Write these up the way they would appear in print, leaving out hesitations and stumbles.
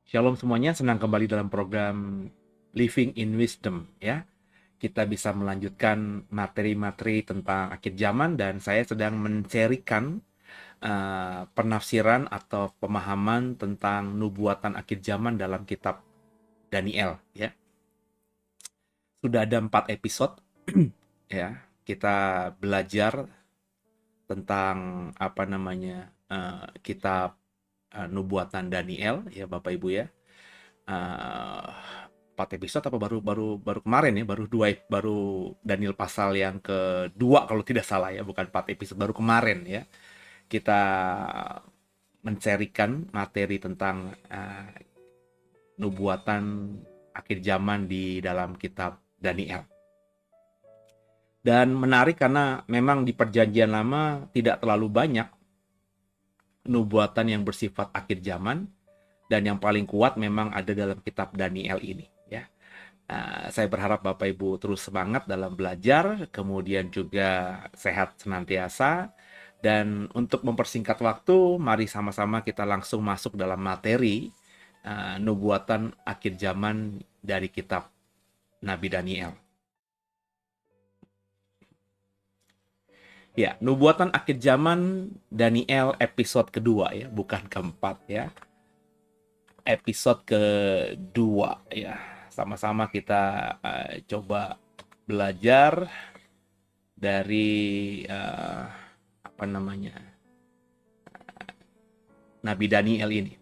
Shalom semuanya, senang kembali dalam program Living in Wisdom ya. Kita bisa melanjutkan materi-materi tentang akhir zaman dan saya sedang mencerikan penafsiran atau pemahaman tentang nubuatan akhir zaman dalam kitab Daniel ya. Sudah ada 4 episode ya. Kita belajar tentang kitab nubuatan Daniel ya Bapak Ibu ya. eh 4 episode apa baru kemarin ya, baru Daniel pasal yang kedua kalau tidak salah ya, bukan 4 episode, baru kemarin ya kita mencarikan materi tentang nubuatan akhir zaman di dalam kitab Daniel. Dan menarik karena memang di perjanjian lama tidak terlalu banyak nubuatan yang bersifat akhir zaman, dan yang paling kuat memang ada dalam kitab Daniel ini ya. Saya berharap Bapak Ibu terus semangat dalam belajar, kemudian juga sehat senantiasa. Dan untuk mempersingkat waktu, mari sama-sama kita langsung masuk dalam materi nubuatan akhir zaman dari kitab Nabi Daniel. Ya, nubuatan akhir zaman Daniel episode kedua ya, bukan keempat ya. Episode kedua ya. Sama-sama kita coba belajar dari Nabi Daniel ini.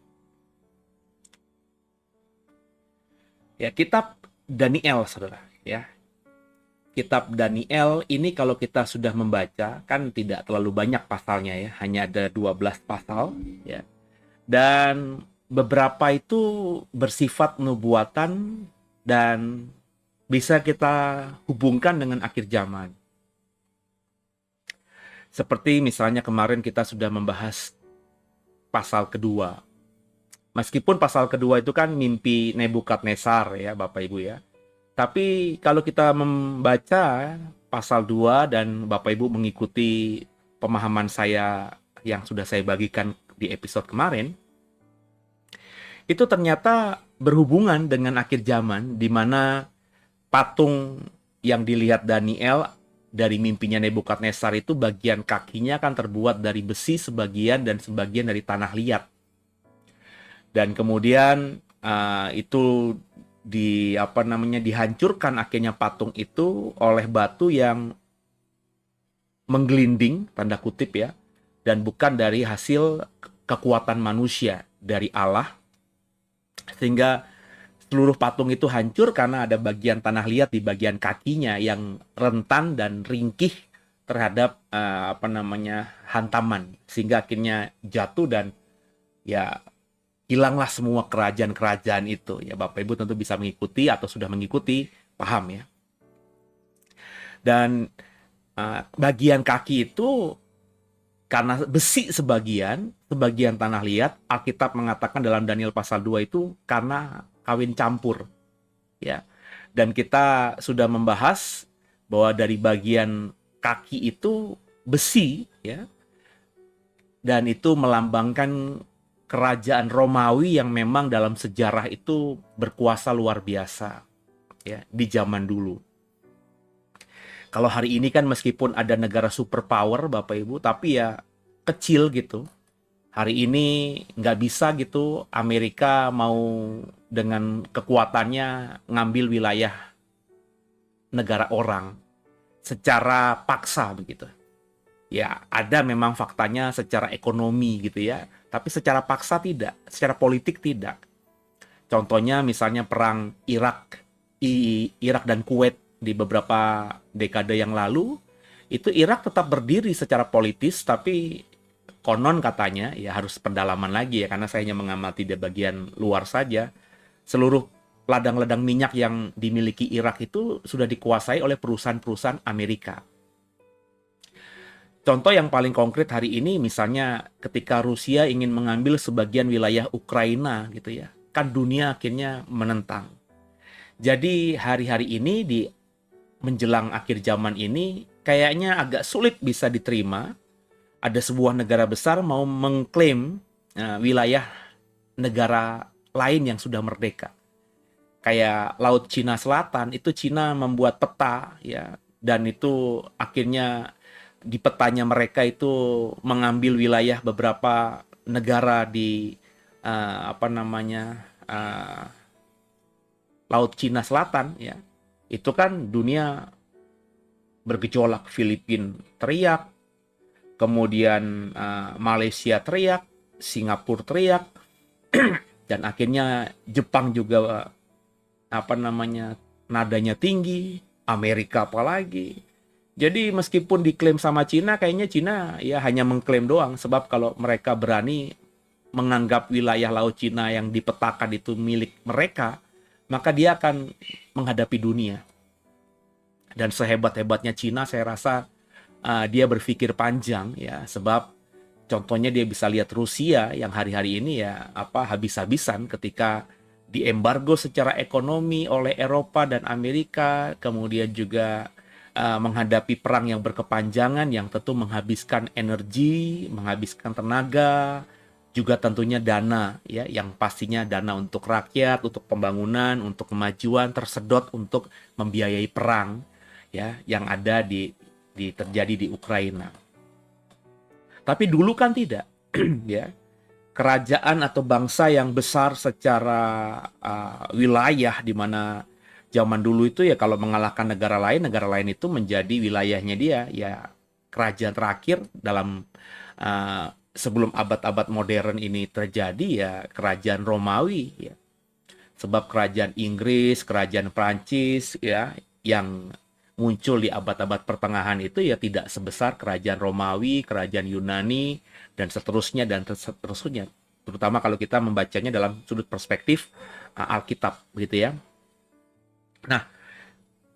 Ya, kitab Daniel, saudara ya. Kitab Daniel ini kalau kita sudah membaca kan tidak terlalu banyak pasalnya ya, hanya ada 12 pasal ya. Dan beberapa itu bersifat nubuatan dan bisa kita hubungkan dengan akhir zaman. Seperti misalnya kemarin kita sudah membahas pasal kedua. Meskipun pasal kedua itu kan mimpi Nebukadnezar ya Bapak Ibu ya. Tapi kalau kita membaca pasal 2 dan Bapak Ibu mengikuti pemahaman saya yang sudah saya bagikan di episode kemarin, itu ternyata berhubungan dengan akhir zaman, di mana patung yang dilihat Daniel dari mimpinya Nebukadnezar itu bagian kakinya kan terbuat dari besi sebagian dan sebagian dari tanah liat. Dan kemudian itu dihancurkan akhirnya patung itu oleh batu yang menggelinding, tanda kutip ya, dan bukan dari hasil kekuatan manusia, dari Allah. Sehingga seluruh patung itu hancur karena ada bagian tanah liat di bagian kakinya yang rentan dan ringkih terhadap hantaman, sehingga akhirnya jatuh dan ya hilanglah semua kerajaan-kerajaan itu ya. Bapak Ibu tentu bisa mengikuti atau sudah mengikuti, paham ya. Dan bagian kaki itu karena besi sebagian tanah liat, Alkitab mengatakan dalam Daniel pasal 2 itu karena kawin campur ya. Dan kita sudah membahas bahwa dari bagian kaki itu besi ya, dan itu melambangkan kerajaan Romawi yang memang dalam sejarah itu berkuasa luar biasa ya di zaman dulu. Kalau hari ini kan meskipun ada negara superpower Bapak Ibu, tapi ya kecil gitu. Hari ini nggak bisa gitu Amerika mau dengan kekuatannya ngambil wilayah negara orang secara paksa begitu. Ya ada memang faktanya secara ekonomi gitu ya, tapi secara paksa tidak, secara politik tidak. Contohnya misalnya perang Irak dan Kuwait di beberapa dekade yang lalu, itu Irak tetap berdiri secara politis, tapi konon katanya ya harus pendalaman lagi ya, karena saya hanya mengamati di bagian luar saja. Seluruh ladang-ladang minyak yang dimiliki Irak itu sudah dikuasai oleh perusahaan-perusahaan Amerika. Contoh yang paling konkret hari ini misalnya ketika Rusia ingin mengambil sebagian wilayah Ukraina gitu ya. Kan dunia akhirnya menentang. Jadi hari-hari ini di menjelang akhir zaman ini kayaknya agak sulit bisa diterima ada sebuah negara besar mau mengklaim wilayah negara lain yang sudah merdeka. Kayak Laut Cina Selatan, itu Cina membuat peta ya, dan itu akhirnya di petanya mereka itu mengambil wilayah beberapa negara di uh, Laut Cina Selatan ya. Itu kan dunia bergejolak, Filipina teriak, kemudian Malaysia teriak, Singapura teriak, dan akhirnya Jepang juga nadanya tinggi, Amerika apalagi. Jadi meskipun diklaim sama Cina, kayaknya Cina ya hanya mengklaim doang, sebab kalau mereka berani menganggap wilayah Laut Cina yang dipetakan itu milik mereka, maka dia akan menghadapi dunia. Dan sehebat-hebatnya Cina, saya rasa dia berpikir panjang ya, sebab contohnya dia bisa lihat Rusia yang hari-hari ini ya habis-habisan ketika diembargo secara ekonomi oleh Eropa dan Amerika, kemudian juga menghadapi perang yang berkepanjangan yang tentu menghabiskan energi, menghabiskan tenaga, juga tentunya dana ya, yang pastinya dana untuk rakyat, untuk pembangunan, untuk kemajuan tersedot untuk membiayai perang ya yang ada terjadi di Ukraina. Tapi dulu kan tidak ya. Kerajaan atau bangsa yang besar secara wilayah, di mana zaman dulu itu ya kalau mengalahkan negara lain itu menjadi wilayahnya dia ya. Kerajaan terakhir dalam sebelum abad-abad modern ini terjadi ya kerajaan Romawi ya. Sebab kerajaan Inggris, kerajaan Prancis ya yang muncul di abad-abad pertengahan itu ya tidak sebesar kerajaan Romawi, kerajaan Yunani, dan seterusnya, terutama kalau kita membacanya dalam sudut perspektif Alkitab begitu ya. Nah,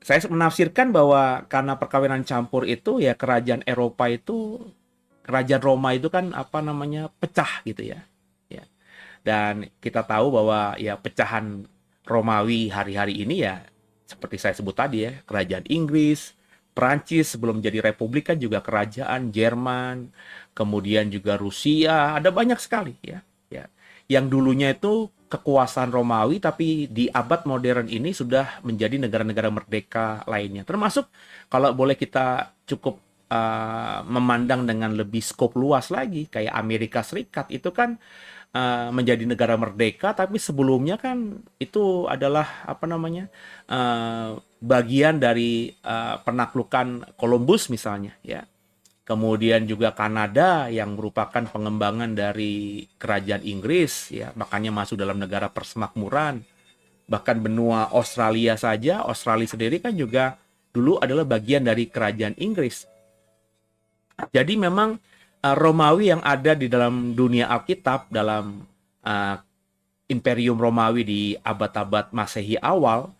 saya menafsirkan bahwa karena perkawinan campur itu ya kerajaan Eropa itu, kerajaan Roma itu kan pecah gitu ya. Ya. Dan kita tahu bahwa ya pecahan Romawi hari-hari ini ya seperti saya sebut tadi ya, kerajaan Inggris, Prancis sebelum jadi republik kan juga kerajaan Jerman, kemudian juga Rusia, ada banyak sekali ya. Ya. Yang dulunya itu kekuasaan Romawi, tapi di abad modern ini sudah menjadi negara-negara merdeka lainnya. Termasuk kalau boleh kita cukup memandang dengan lebih skop luas lagi, kayak Amerika Serikat itu kan menjadi negara merdeka, tapi sebelumnya kan itu adalah bagian dari penaklukan Columbus misalnya ya. Kemudian juga Kanada yang merupakan pengembangan dari kerajaan Inggris ya, makanya masuk dalam negara persemakmuran. Bahkan benua Australia saja, Australia sendiri kan juga dulu adalah bagian dari kerajaan Inggris. Jadi memang Romawi yang ada di dalam dunia Alkitab, dalam Imperium Romawi di abad-abad Masehi awal,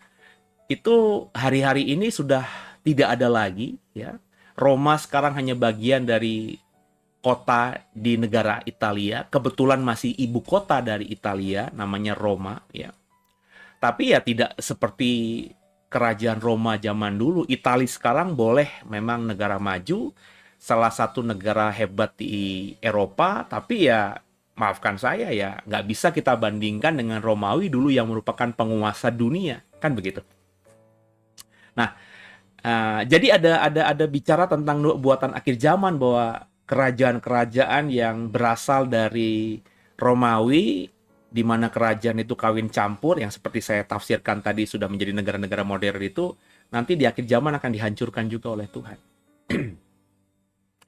itu hari-hari ini sudah tidak ada lagi ya. Roma sekarang hanya bagian dari kota di negara Italia, kebetulan masih ibu kota dari Italia, namanya Roma ya. Tapi ya tidak seperti kerajaan Roma zaman dulu. Italia sekarang boleh memang negara maju, salah satu negara hebat di Eropa, tapi ya maafkan saya ya nggak bisa kita bandingkan dengan Romawi dulu yang merupakan penguasa dunia, kan begitu. Nah, jadi ada bicara tentang buatan akhir zaman bahwa kerajaan-kerajaan yang berasal dari Romawi, di mana kerajaan itu kawin campur, yang seperti saya tafsirkan tadi sudah menjadi negara-negara modern itu, nanti di akhir zaman akan dihancurkan juga oleh Tuhan.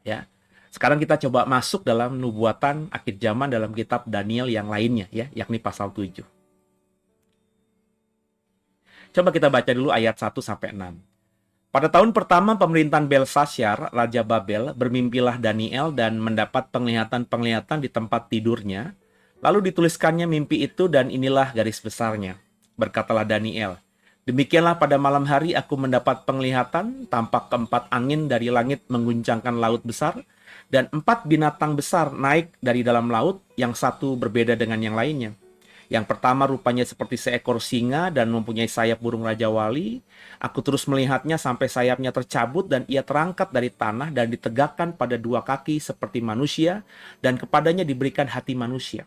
Ya. Sekarang kita coba masuk dalam nubuatan akhir zaman dalam kitab Daniel yang lainnya ya, yakni pasal 7. Coba kita baca dulu ayat 1 sampai 6. Pada tahun pertama pemerintahan Belsasyar, Raja Babel, bermimpilah Daniel dan mendapat penglihatan-penglihatan di tempat tidurnya. Lalu dituliskannya mimpi itu dan inilah garis besarnya. Berkatalah Daniel, demikianlah pada malam hari aku mendapat penglihatan, tampak keempat angin dari langit mengguncangkan laut besar, dan 4 binatang besar naik dari dalam laut, yang satu berbeda dengan yang lainnya. Yang pertama rupanya seperti seekor singa dan mempunyai sayap burung Raja Wali. Aku terus melihatnya sampai sayapnya tercabut dan ia terangkat dari tanah dan ditegakkan pada 2 kaki seperti manusia, dan kepadanya diberikan hati manusia.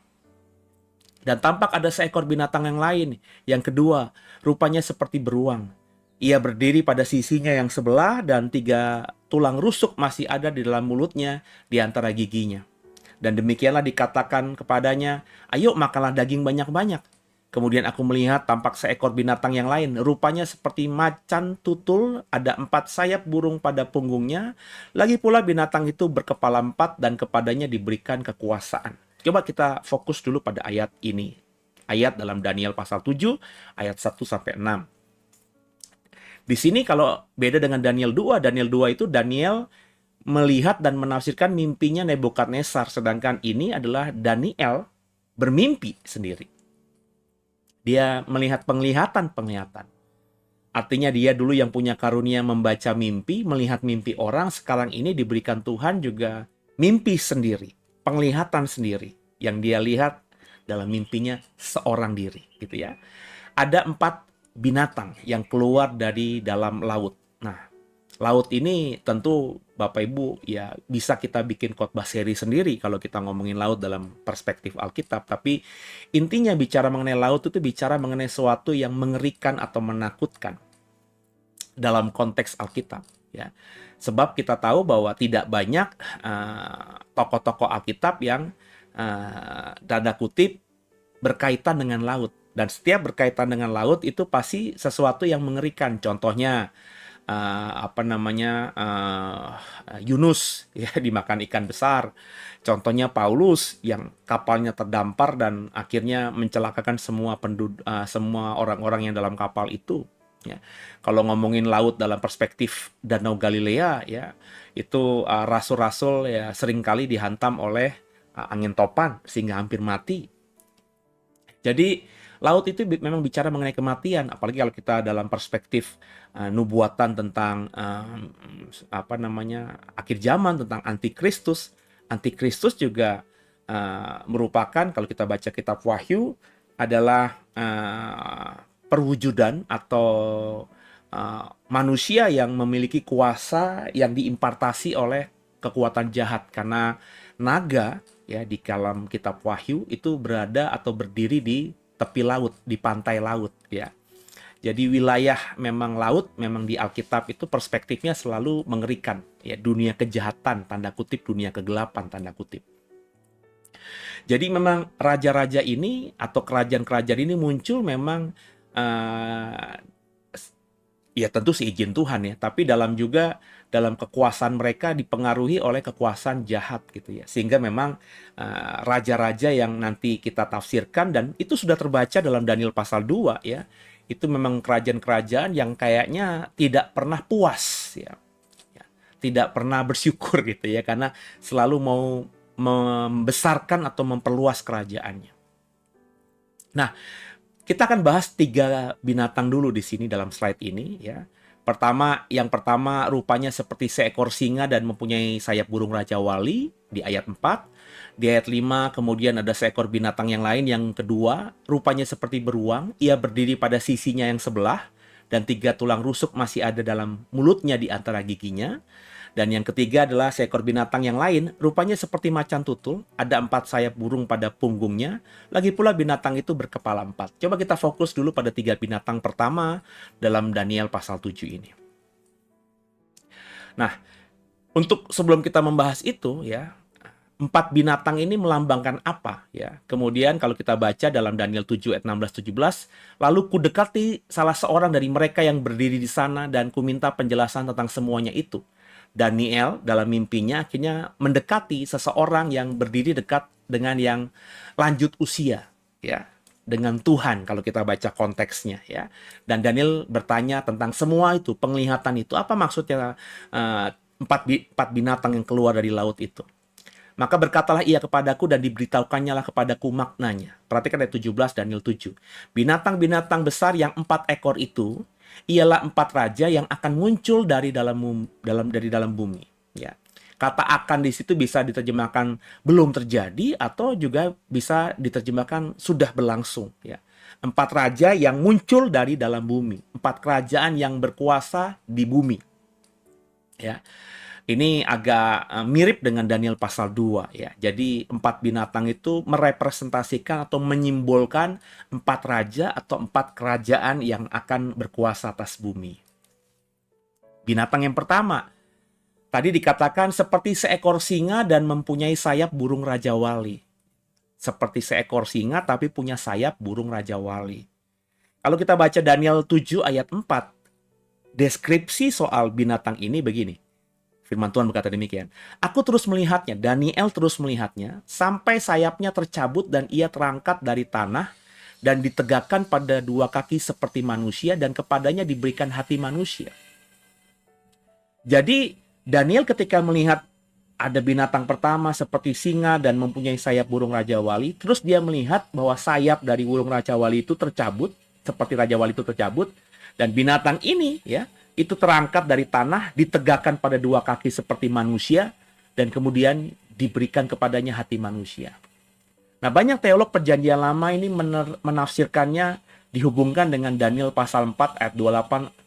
Dan tampak ada seekor binatang yang lain, yang kedua, rupanya seperti beruang. Ia berdiri pada sisinya yang sebelah dan 3 tulang rusuk masih ada di dalam mulutnya di antara giginya. Dan demikianlah dikatakan kepadanya, ayo makanlah daging banyak-banyak. Kemudian aku melihat tampak seekor binatang yang lain, rupanya seperti macan tutul, ada 4 sayap burung pada punggungnya. Lagi pula binatang itu berkepala 4 dan kepadanya diberikan kekuasaan. Coba kita fokus dulu pada ayat ini. Ayat dalam Daniel pasal 7, ayat 1-6. Di sini kalau beda dengan Daniel 2 itu Daniel melihat dan menafsirkan mimpinya Nebukadnezar, sedangkan ini adalah Daniel bermimpi sendiri. Dia melihat penglihatan. Artinya dia dulu yang punya karunia membaca mimpi, melihat mimpi orang, sekarang ini diberikan Tuhan juga mimpi sendiri, penglihatan sendiri yang dia lihat dalam mimpinya seorang diri, gitu ya. Ada 4 binatang yang keluar dari dalam laut. Nah, laut ini tentu Bapak Ibu ya bisa kita bikin khotbah seri sendiri kalau kita ngomongin laut dalam perspektif Alkitab. Tapi intinya bicara mengenai laut itu bicara mengenai sesuatu yang mengerikan atau menakutkan dalam konteks Alkitab. Ya, sebab kita tahu bahwa tidak banyak tokoh-tokoh Alkitab yang tanda kutip berkaitan dengan laut. Dan setiap berkaitan dengan laut itu pasti sesuatu yang mengerikan. Contohnya Yunus ya dimakan ikan besar. Contohnya Paulus yang kapalnya terdampar dan akhirnya mencelakakan semua orang-orang yang dalam kapal itu. Ya. Kalau ngomongin laut dalam perspektif Danau Galilea ya itu rasul-rasul ya seringkali dihantam oleh angin topan sehingga hampir mati. Jadi laut itu memang bicara mengenai kematian, apalagi kalau kita dalam perspektif nubuatan tentang akhir zaman, tentang antikristus. Antikristus juga merupakan, kalau kita baca kitab Wahyu, adalah perwujudan atau manusia yang memiliki kuasa yang diimpartasi oleh kekuatan jahat, karena naga ya di dalam kitab Wahyu itu berada atau berdiri di tepi laut, di pantai laut ya. Jadi wilayah memang laut, memang di Alkitab itu perspektifnya selalu mengerikan ya, dunia kejahatan tanda kutip, dunia kegelapan tanda kutip. Jadi memang raja-raja ini atau kerajaan-kerajaan ini muncul memang ya tentu seizin Tuhan ya, tapi dalam kekuasaan mereka dipengaruhi oleh kekuasaan jahat gitu ya. Sehingga memang raja-raja yang nanti kita tafsirkan, dan itu sudah terbaca dalam Daniel pasal 2 ya. Itu memang kerajaan-kerajaan yang kayaknya tidak pernah puas ya. Tidak pernah bersyukur gitu ya, karena selalu mau membesarkan atau memperluas kerajaannya. Nah, kita akan bahas 3 binatang dulu di sini dalam slide ini ya. Yang pertama rupanya seperti seekor singa dan mempunyai sayap burung raja wali di ayat 4. Di ayat 5 kemudian ada seekor binatang yang lain yang kedua, rupanya seperti beruang, ia berdiri pada sisinya yang sebelah dan 3 tulang rusuk masih ada dalam mulutnya di antara giginya. Dan yang ketiga adalah seekor binatang yang lain, rupanya seperti macan tutul, ada 4 sayap burung pada punggungnya, lagi pula binatang itu berkepala 4. Coba kita fokus dulu pada 3 binatang pertama dalam Daniel pasal 7 ini. Nah, untuk sebelum kita membahas itu ya, 4 binatang ini melambangkan apa ya? Kemudian kalau kita baca dalam Daniel 7 ayat 16-17, lalu kudekati salah seorang dari mereka yang berdiri di sana dan kuminta penjelasan tentang semuanya itu. Daniel dalam mimpinya akhirnya mendekati seseorang yang berdiri dekat dengan yang lanjut usia ya, dengan Tuhan kalau kita baca konteksnya ya. Dan Daniel bertanya tentang semua itu, penglihatan itu, apa maksudnya 4 binatang yang keluar dari laut itu. Maka berkatalah ia kepadaku dan diberitahukannya lah kepadaku maknanya. Perhatikan ayat 17 Daniel 7. Binatang-binatang besar yang 4 ekor itu ialah 4 raja yang akan muncul dari dalam bumi. Ya. Kata akan di situ bisa diterjemahkan belum terjadi atau juga bisa diterjemahkan sudah berlangsung. Ya. 4 raja yang muncul dari dalam bumi. 4 kerajaan yang berkuasa di bumi. Ya. Ini agak mirip dengan Daniel pasal 2 ya. Jadi 4 binatang itu merepresentasikan atau menyimbolkan 4 raja atau 4 kerajaan yang akan berkuasa atas bumi. Binatang yang pertama, tadi dikatakan seperti seekor singa dan mempunyai sayap burung Raja Wali. Seperti seekor singa tapi punya sayap burung Raja Wali. Kalau kita baca Daniel 7 ayat 4, deskripsi soal binatang ini begini. Firman Tuhan berkata demikian. Aku terus melihatnya, Daniel terus melihatnya, sampai sayapnya tercabut dan ia terangkat dari tanah dan ditegakkan pada 2 kaki seperti manusia dan kepadanya diberikan hati manusia. Jadi Daniel ketika melihat ada binatang pertama seperti singa dan mempunyai sayap burung Raja Wali, terus dia melihat bahwa sayap dari burung Raja Wali itu tercabut, seperti Raja Wali itu tercabut, dan binatang ini ya itu terangkat dari tanah, ditegakkan pada 2 kaki seperti manusia, dan kemudian diberikan kepadanya hati manusia. Nah, banyak teolog perjanjian lama ini menafsirkannya dihubungkan dengan Daniel pasal 4 ayat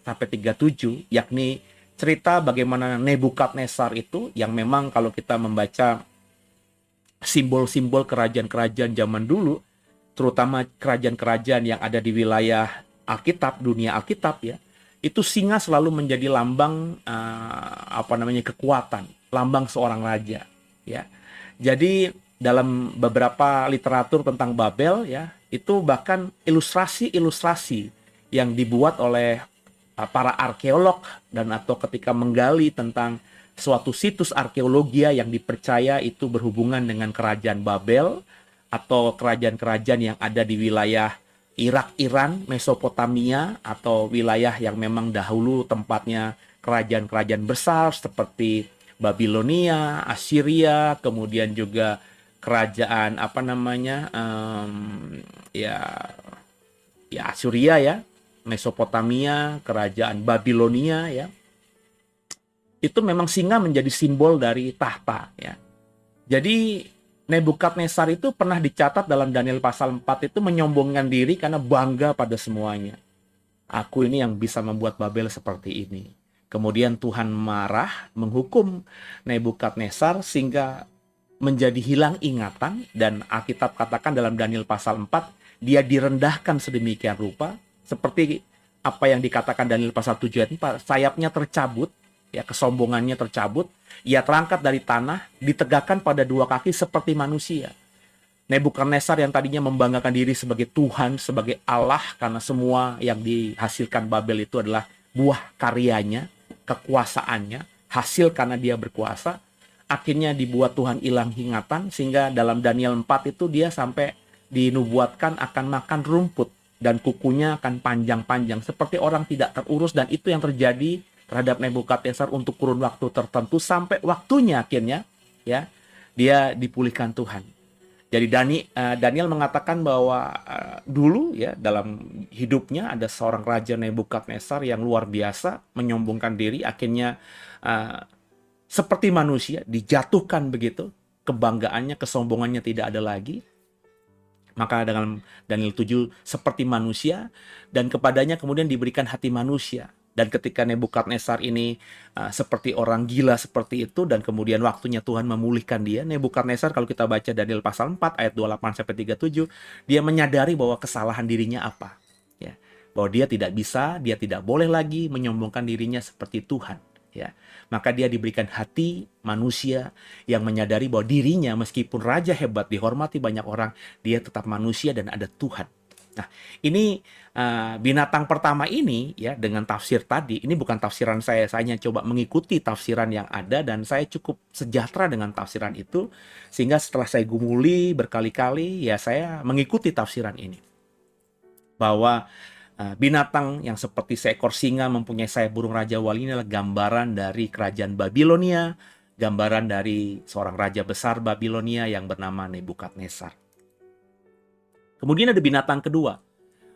28-37, yakni cerita bagaimana Nebukadnezar itu, yang memang kalau kita membaca simbol-simbol kerajaan-kerajaan zaman dulu, terutama kerajaan-kerajaan yang ada di wilayah Alkitab, dunia Alkitab ya, itu singa selalu menjadi lambang kekuatan, lambang seorang raja ya. Jadi dalam beberapa literatur tentang Babel ya, itu bahkan ilustrasi-ilustrasi yang dibuat oleh para arkeolog dan atau ketika menggali tentang suatu situs arkeologi yang dipercaya itu berhubungan dengan kerajaan Babel atau kerajaan-kerajaan yang ada di wilayah Irak, Iran, Mesopotamia, atau wilayah yang memang dahulu tempatnya kerajaan-kerajaan besar seperti Babilonia, Assyria, kemudian juga kerajaan Assyria ya, Mesopotamia, kerajaan Babilonia ya. Itu memang singa menjadi simbol dari tahta ya. Jadi Nebukadnezar itu pernah dicatat dalam Daniel pasal 4 itu menyombongkan diri karena bangga pada semuanya. Aku ini yang bisa membuat Babel seperti ini. Kemudian Tuhan marah, menghukum Nebukadnezar sehingga menjadi hilang ingatan, dan Alkitab katakan dalam Daniel pasal 4, dia direndahkan sedemikian rupa, seperti apa yang dikatakan Daniel pasal 7 ayat 4, sayapnya tercabut, ya kesombongannya tercabut, ia terangkat dari tanah, ditegakkan pada 2 kaki seperti manusia. Nebukadnezar yang tadinya membanggakan diri sebagai Tuhan, sebagai Allah, karena semua yang dihasilkan Babel itu adalah buah karyanya, kekuasaannya, hasil karena dia berkuasa, akhirnya dibuat Tuhan hilang ingatan, sehingga dalam Daniel 4 itu dia sampai dinubuatkan akan makan rumput, dan kukunya akan panjang-panjang, seperti orang tidak terurus, dan itu yang terjadi terhadap Nebukadnezar untuk kurun waktu tertentu sampai waktunya akhirnya ya dia dipulihkan Tuhan. Jadi Daniel mengatakan bahwa dulu ya dalam hidupnya ada seorang raja Nebukadnezar yang luar biasa, menyombongkan diri, akhirnya seperti manusia dijatuhkan begitu, kebanggaannya, kesombongannya tidak ada lagi. Maka dalam Daniel 7 seperti manusia, dan kepadanya kemudian diberikan hati manusia. Dan ketika Nebukadnezar ini seperti orang gila seperti itu, dan kemudian waktunya Tuhan memulihkan dia, Nebukadnezar kalau kita baca Daniel pasal 4 ayat 28-37, dia menyadari bahwa kesalahan dirinya apa. Ya, bahwa dia tidak bisa, dia tidak boleh lagi menyombongkan dirinya seperti Tuhan. Ya, maka dia diberikan hati manusia yang menyadari bahwa dirinya meskipun raja hebat, dihormati banyak orang, dia tetap manusia dan ada Tuhan. Nah, ini binatang pertama ini ya dengan tafsir tadi, ini bukan tafsiran saya hanya coba mengikuti tafsiran yang ada dan saya cukup sejahtera dengan tafsiran itu, sehingga setelah saya gumuli berkali-kali ya saya mengikuti tafsiran ini. Bahwa binatang yang seperti seekor singa mempunyai sayap burung Raja Wali ini adalah gambaran dari kerajaan Babilonia, gambaran dari seorang raja besar Babilonia yang bernama Nebukadnezar. Kemudian ada binatang kedua.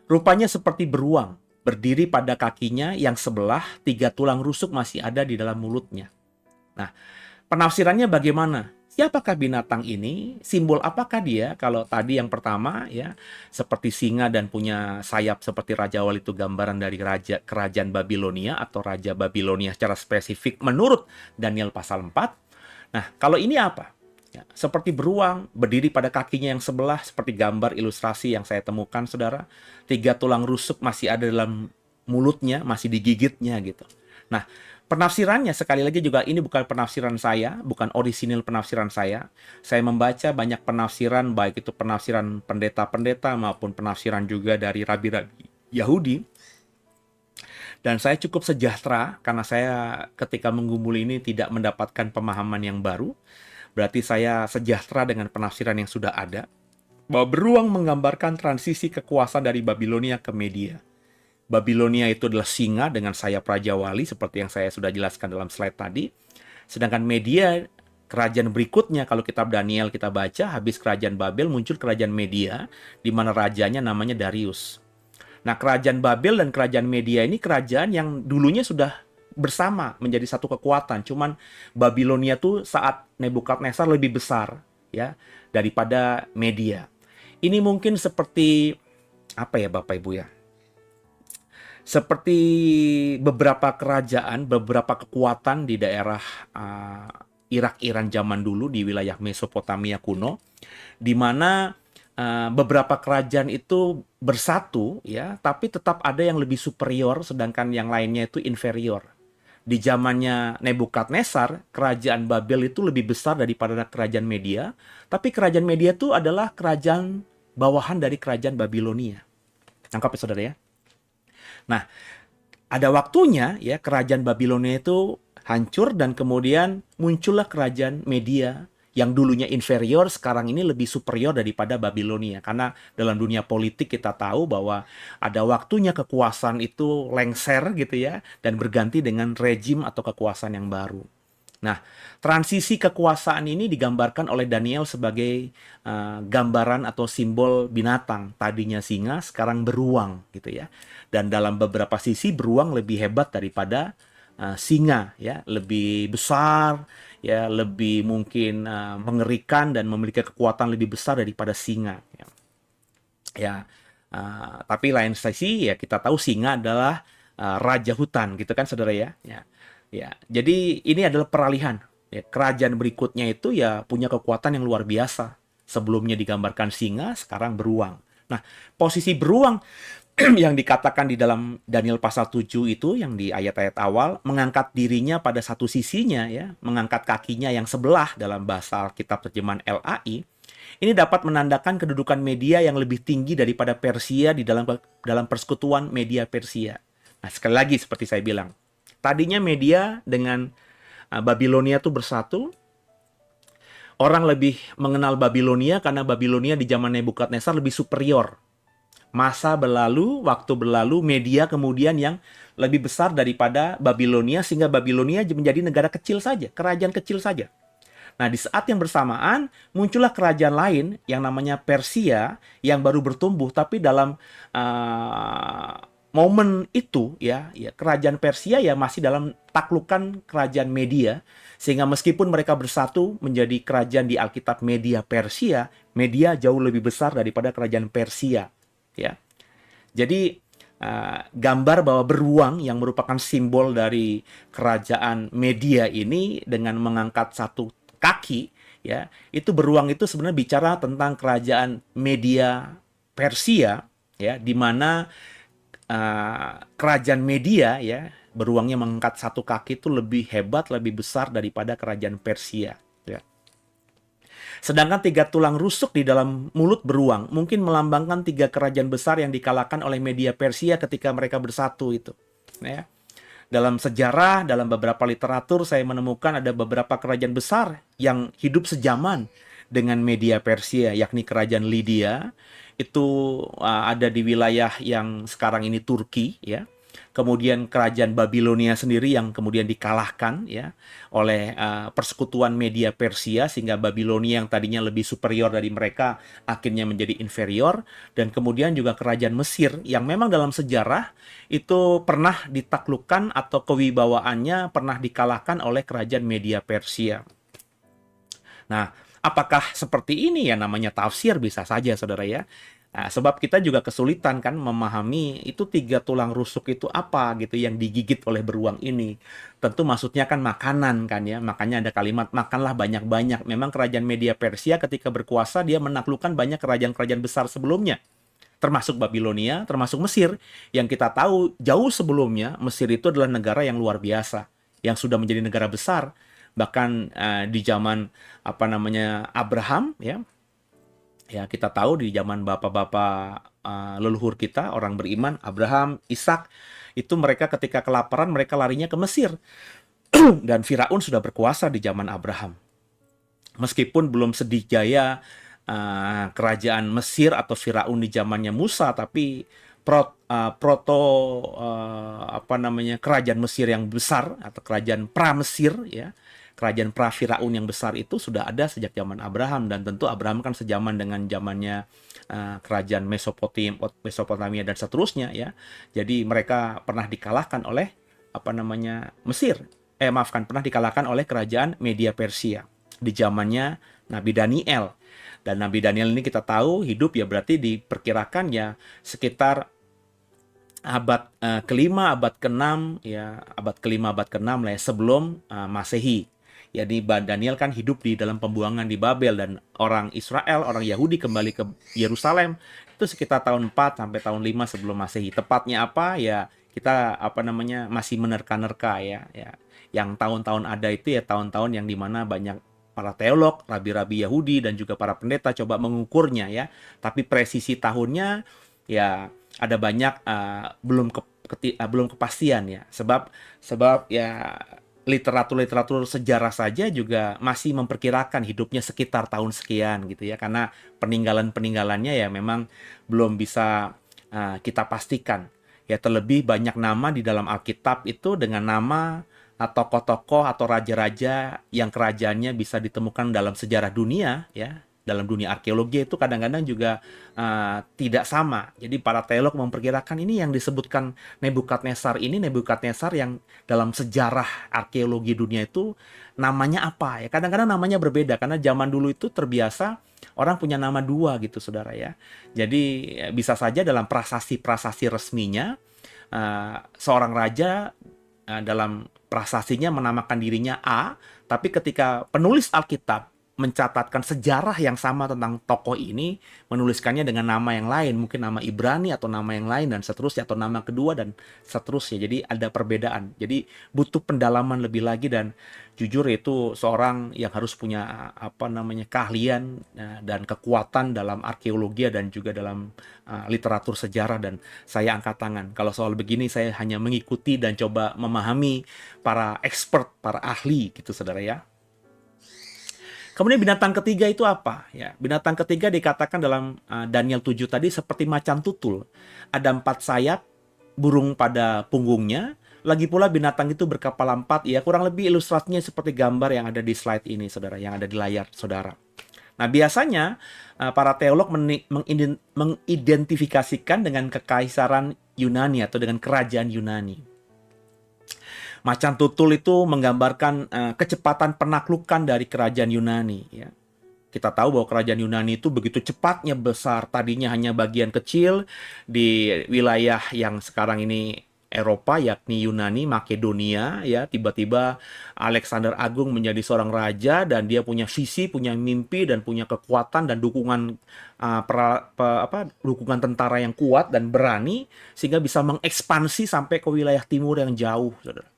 Rupanya seperti beruang, berdiri pada kakinya yang sebelah 3 tulang rusuk masih ada di dalam mulutnya. Nah, penafsirannya bagaimana? Siapakah binatang ini? Simbol apakah dia? Kalau tadi yang pertama ya, seperti singa dan punya sayap seperti Raja Wali itu gambaran dari kerajaan Babilonia atau Raja Babilonia secara spesifik menurut Daniel pasal 4. Nah, kalau ini apa? Ya, seperti beruang, berdiri pada kakinya yang sebelah, seperti gambar ilustrasi yang saya temukan, saudara. 3 tulang rusuk masih ada dalam mulutnya, masih digigitnya gitu. Nah, penafsirannya sekali lagi juga ini bukan penafsiran saya, bukan orisinil penafsiran saya. Saya membaca banyak penafsiran, baik itu penafsiran pendeta-pendeta maupun penafsiran juga dari rabi-rabi Yahudi. Dan saya cukup sejahtera karena saya ketika menggumuli ini tidak mendapatkan pemahaman yang baru. Berarti saya sejahtera dengan penafsiran yang sudah ada. Bahwa beruang menggambarkan transisi kekuasaan dari Babilonia ke Media. Babilonia itu adalah singa dengan sayap Raja Wali seperti yang saya sudah jelaskan dalam slide tadi. Sedangkan Media, kerajaan berikutnya kalau kitab Daniel kita baca, habis kerajaan Babel muncul kerajaan Media di mana rajanya namanya Darius. Nah, kerajaan Babel dan kerajaan Media ini kerajaan yang dulunya sudah bersama menjadi satu kekuatan. Cuman Babilonia tuh saat Nebukadnezar lebih besar ya daripada Media. Ini mungkin seperti apa ya Bapak Ibu ya? Seperti beberapa kerajaan, beberapa kekuatan di daerah Irak, Iran zaman dulu di wilayah Mesopotamia kuno, di mana beberapa kerajaan itu bersatu, ya, tapi tetap ada yang lebih superior, sedangkan yang lainnya itu inferior. Di zamannya Nebukadnezar, kerajaan Babel itu lebih besar daripada kerajaan Media, tapi kerajaan Media itu adalah kerajaan bawahan dari kerajaan Babilonia. Tangkap ya saudara ya? Nah, ada waktunya ya kerajaan Babilonia itu hancur dan kemudian muncullah kerajaan Media yang dulunya inferior sekarang ini lebih superior daripada Babilonia. Karena dalam dunia politik kita tahu bahwa ada waktunya kekuasaan itu lengser gitu ya dan berganti dengan rejim atau kekuasaan yang baru. Nah, transisi kekuasaan ini digambarkan oleh Daniel sebagai gambaran atau simbol binatang. Tadinya singa, sekarang beruang gitu ya. Dan dalam beberapa sisi beruang lebih hebat daripada singa ya, lebih besar ya, lebih mungkin mengerikan dan memiliki kekuatan lebih besar daripada singa ya. Tapi lain sisi ya kita tahu singa adalah raja hutan gitu kan saudara ya. Ya, jadi ini adalah peralihan. Ya, kerajaan berikutnya itu ya punya kekuatan yang luar biasa. Sebelumnya digambarkan singa, sekarang beruang. Nah, posisi beruang yang dikatakan di dalam Daniel pasal 7 itu, yang di ayat-ayat awal, mengangkat dirinya pada satu sisinya, ya, mengangkat kakinya yang sebelah dalam bahasa Alkitab terjemahan LAI, ini dapat menandakan kedudukan Media yang lebih tinggi daripada Persia di dalam persekutuan Media Persia. Nah, sekali lagi seperti saya bilang, tadinya Media dengan Babilonia itu bersatu. Orang lebih mengenal Babilonia karena Babilonia di zaman Nebukadnezar lebih superior. Masa berlalu, waktu berlalu, Media kemudian yang lebih besar daripada Babilonia sehingga Babilonia menjadi negara kecil saja, kerajaan kecil saja. Nah, di saat yang bersamaan muncullah kerajaan lain yang namanya Persia yang baru bertumbuh, tapi dalam momen itu ya kerajaan Persia ya masih dalam taklukan kerajaan Media, sehingga meskipun mereka bersatu menjadi kerajaan di Alkitab Media Persia, Media jauh lebih besar daripada kerajaan Persia ya. Jadi gambar bahwa beruang yang merupakan simbol dari kerajaan Media ini dengan mengangkat satu kaki ya, itu beruang itu sebenarnya bicara tentang kerajaan Media Persia ya, di mana kerajaan Media ya, beruangnya mengangkat satu kaki itu lebih hebat, lebih besar daripada kerajaan Persia ya. Sedangkan 3 tulang rusuk di dalam mulut beruang mungkin melambangkan 3 kerajaan besar yang dikalahkan oleh Media Persia ketika mereka bersatu itu ya. Dalam sejarah, dalam beberapa literatur saya menemukan ada beberapa kerajaan besar yang hidup sejaman dengan Media Persia, yakni kerajaan Lydia. Itu ada di wilayah yang sekarang ini Turki ya. Kemudian kerajaan Babilonia sendiri yang kemudian dikalahkan ya oleh persekutuan Media Persia, sehingga Babilonia yang tadinya lebih superior dari mereka akhirnya menjadi inferior. Dan kemudian juga kerajaan Mesir yang memang dalam sejarah itu pernah ditaklukkan atau kewibawaannya pernah dikalahkan oleh kerajaan Media Persia. Nah, apakah seperti ini ya namanya tafsir? Bisa saja, saudara ya. Nah, sebab kita juga kesulitan kan memahami itu tiga tulang rusuk itu apa gitu yang digigit oleh beruang ini. Tentu maksudnya kan makanan kan ya. Makanya ada kalimat makanlah banyak-banyak. Memang kerajaan Media Persia ketika berkuasa dia menaklukkan banyak kerajaan-kerajaan besar sebelumnya. Termasuk Babilonia, termasuk Mesir. Yang kita tahu jauh sebelumnya Mesir itu adalah negara yang luar biasa. Yang sudah menjadi negara besar. Bahkan di zaman apa namanya Abraham ya. Ya, kita tahu di zaman bapak-bapak leluhur kita, orang beriman, Abraham, Ishak, itu mereka ketika kelaparan, mereka larinya ke Mesir. Dan Firaun sudah berkuasa di zaman Abraham. Meskipun belum sedijaya kerajaan Mesir atau Firaun di zamannya Musa, tapi proto apa namanya kerajaan Mesir yang besar atau kerajaan pra-Mesir ya, kerajaan pra-Firaun yang besar itu sudah ada sejak zaman Abraham, dan tentu Abraham kan sejaman dengan zamannya kerajaan Mesopotamia dan seterusnya ya. Jadi mereka pernah dikalahkan oleh apa namanya Mesir. Maafkan, pernah dikalahkan oleh kerajaan Media Persia di zamannya Nabi Daniel. Dan Nabi Daniel ini kita tahu hidup ya berarti diperkirakan ya sekitar abad kelima, abad keenam ya, abad kelima, abad keenam lah ya, sebelum Masehi. Jadi Daniel kan hidup di dalam pembuangan di Babel, dan orang Israel, orang Yahudi kembali ke Yerusalem itu sekitar tahun 4 sampai tahun 5 sebelum Masehi. Tepatnya apa ya, kita apa namanya masih menerka-nerka ya. Yang tahun-tahun ada itu ya tahun-tahun yang dimana banyak para teolog, rabi-rabi Yahudi dan juga para pendeta coba mengukurnya ya. Tapi presisi tahunnya ya ada banyak belum kepastian ya. Sebab ya literatur sejarah saja juga masih memperkirakan hidupnya sekitar tahun sekian gitu ya, karena peninggalan-peninggalannya ya memang belum bisa kita pastikan ya. Terlebih banyak nama di dalam Alkitab itu dengan nama tokoh-tokoh atau raja-raja yang kerajaannya bisa ditemukan dalam sejarah dunia ya. Dalam dunia arkeologi itu kadang-kadang juga tidak sama. Jadi para teolog memperkirakan ini yang disebutkan Nebukadnezar ini, Nebukadnezar yang dalam sejarah arkeologi dunia itu namanya apa ya. Kadang-kadang namanya berbeda karena zaman dulu itu terbiasa orang punya nama dua gitu saudara ya. Jadi bisa saja dalam prasasti-prasasti resminya seorang raja dalam prasasinya menamakan dirinya A, tapi ketika penulis Alkitab mencatatkan sejarah yang sama tentang tokoh ini, menuliskannya dengan nama yang lain, mungkin nama Ibrani atau nama yang lain dan seterusnya, atau nama kedua dan seterusnya. Jadi ada perbedaan. Jadi butuh pendalaman lebih lagi, dan jujur itu seorang yang harus punya apa namanya keahlian dan kekuatan dalam arkeologi dan juga dalam literatur sejarah, dan saya angkat tangan. Kalau soal begini saya hanya mengikuti dan coba memahami para expert, para ahli gitu saudara ya. Kemudian binatang ketiga itu apa? Ya, binatang ketiga dikatakan dalam Daniel 7 tadi seperti macan tutul. Ada 4 sayap, burung pada punggungnya. Lagi pula binatang itu berkepala 4. Ya, kurang lebih ilustrasinya seperti gambar yang ada di slide ini, saudara, yang ada di layar saudara. Nah, biasanya para teolog mengidentifikasikan dengan kekaisaran Yunani atau dengan kerajaan Yunani. Macan tutul itu menggambarkan kecepatan penaklukan dari kerajaan Yunani. Ya. Kita tahu bahwa kerajaan Yunani itu begitu cepatnya besar. Tadinya hanya bagian kecil di wilayah yang sekarang ini Eropa, yakni Yunani, Makedonia. Ya, tiba-tiba Alexander Agung menjadi seorang raja, dan dia punya visi, punya mimpi, dan punya kekuatan dan dukungan dukungan tentara yang kuat dan berani, sehingga bisa mengekspansi sampai ke wilayah timur yang jauh, saudara.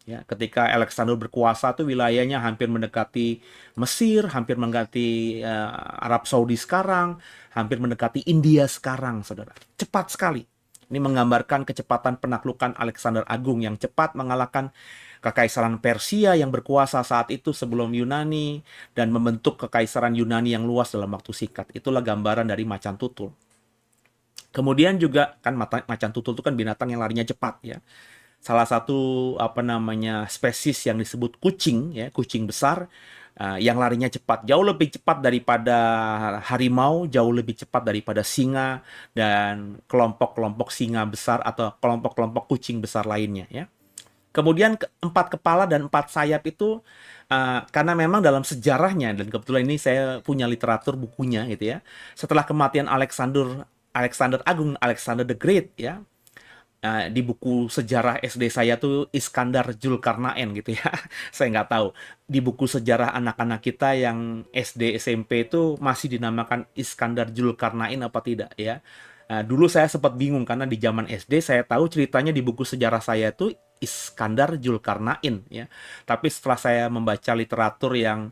Ya, ketika Alexander berkuasa tuh wilayahnya hampir mendekati Mesir, hampir mendekati Arab Saudi sekarang, hampir mendekati India sekarang, saudara. Cepat sekali. Ini menggambarkan kecepatan penaklukan Alexander Agung yang cepat mengalahkan kekaisaran Persia yang berkuasa saat itu sebelum Yunani, dan membentuk kekaisaran Yunani yang luas dalam waktu singkat. Itulah gambaran dari macan tutul. Kemudian juga kan macan tutul itu kan binatang yang larinya cepat ya. Salah satu apa namanya spesies yang disebut kucing ya, kucing besar yang larinya cepat, jauh lebih cepat daripada harimau, jauh lebih cepat daripada singa dan kelompok-kelompok singa besar atau kelompok-kelompok kucing besar lainnya ya. Kemudian 4 kepala dan 4 sayap itu Karena memang dalam sejarahnya, dan kebetulan ini saya punya literatur bukunya gitu ya. Setelah kematian Alexander Alexander Agung, Alexander the Great ya, di buku sejarah SD saya tuh Iskandar Zulkarnain gitu ya. Saya nggak tahu. Di buku sejarah anak-anak kita yang SD SMP itu masih dinamakan Iskandar Zulkarnain apa tidak ya. Dulu saya sempat bingung karena di zaman SD saya tahu ceritanya di buku sejarah saya itu Iskandar Zulkarnain ya. Tapi setelah saya membaca literatur yang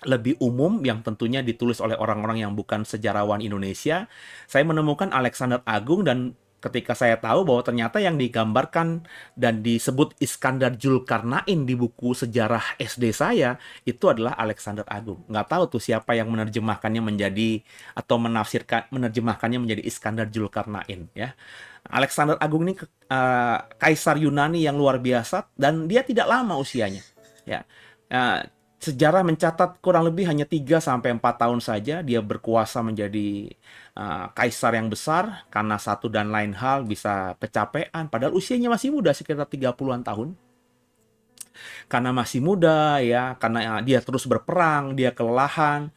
lebih umum yang tentunya ditulis oleh orang-orang yang bukan sejarawan Indonesia, saya menemukan Alexander Agung, dan ketika saya tahu bahwa ternyata yang digambarkan dan disebut Iskandar Zulkarnain di buku sejarah SD saya itu adalah Alexander Agung. Nggak tahu tuh siapa yang menerjemahkannya menjadi atau menerjemahkannya menjadi Iskandar Zulkarnain ya. Alexander Agung ini kaisar Yunani yang luar biasa dan dia tidak lama usianya ya. Eh, Sejarah mencatat kurang lebih hanya 3 sampai 4 tahun saja dia berkuasa menjadi kaisar yang besar, karena satu dan lain hal bisa kecapean padahal usianya masih muda sekitar 30-an tahun. Karena masih muda ya, karena dia terus berperang, dia kelelahan.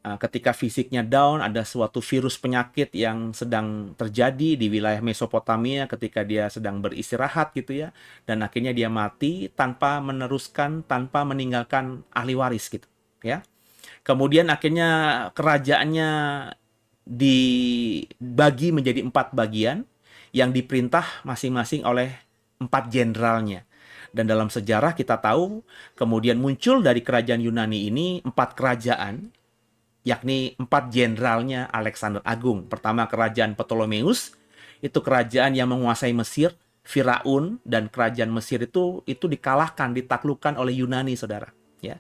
Ketika fisiknya down, ada suatu virus penyakit yang sedang terjadi di wilayah Mesopotamia ketika dia sedang beristirahat gitu ya, dan akhirnya dia mati tanpa meneruskan, tanpa meninggalkan ahli waris gitu ya. Kemudian akhirnya kerajaannya dibagi menjadi 4 bagian yang diperintah masing-masing oleh 4 jenderalnya. Dan dalam sejarah kita tahu kemudian muncul dari kerajaan Yunani ini 4 kerajaan, yakni 4 jenderalnya Alexander Agung. Pertama kerajaan Ptolemeus, itu kerajaan yang menguasai Mesir, Firaun, dan kerajaan Mesir itu dikalahkan, ditaklukkan oleh Yunani, saudara. Ya,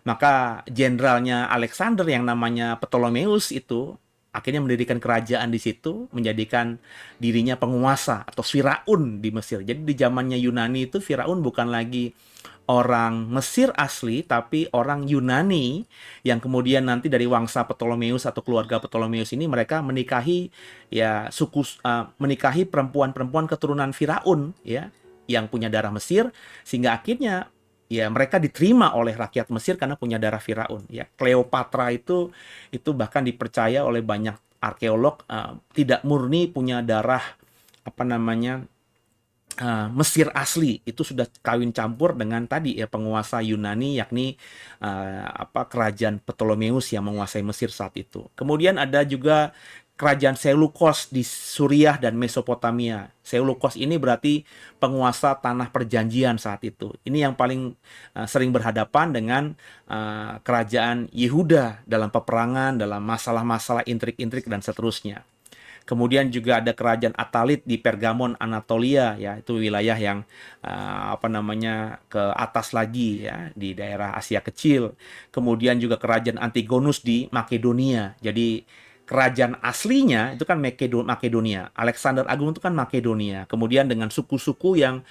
maka jenderalnya Alexander yang namanya Ptolemeus itu akhirnya mendirikan kerajaan di situ, menjadikan dirinya penguasa atau Firaun di Mesir. Jadi di zamannya Yunani itu Firaun bukan lagi orang Mesir asli, tapi orang Yunani yang kemudian nanti dari wangsa Ptolemeus atau keluarga Ptolemeus ini mereka menikahi ya menikahi perempuan-perempuan keturunan Firaun ya yang punya darah Mesir, sehingga akhirnya ya mereka diterima oleh rakyat Mesir karena punya darah Firaun ya. Cleopatra itu bahkan dipercaya oleh banyak arkeolog tidak murni punya darah apa namanya Mesir asli, itu sudah kawin campur dengan tadi ya penguasa Yunani, yakni kerajaan Ptolemeus yang menguasai Mesir saat itu. Kemudian ada juga kerajaan Selukos di Suriah dan Mesopotamia. Selukos ini berarti penguasa tanah perjanjian saat itu. Ini yang paling sering berhadapan dengan kerajaan Yehuda dalam peperangan, dalam masalah-masalah intrik-intrik dan seterusnya. Kemudian juga ada kerajaan Atalit di Pergamon, Anatolia ya, itu wilayah yang ke atas lagi ya di daerah Asia Kecil. Kemudian juga kerajaan Antigonus di Makedonia. Jadi kerajaan aslinya itu kan Makedonia. Alexander Agung itu kan Makedonia. Kemudian dengan suku-suku yang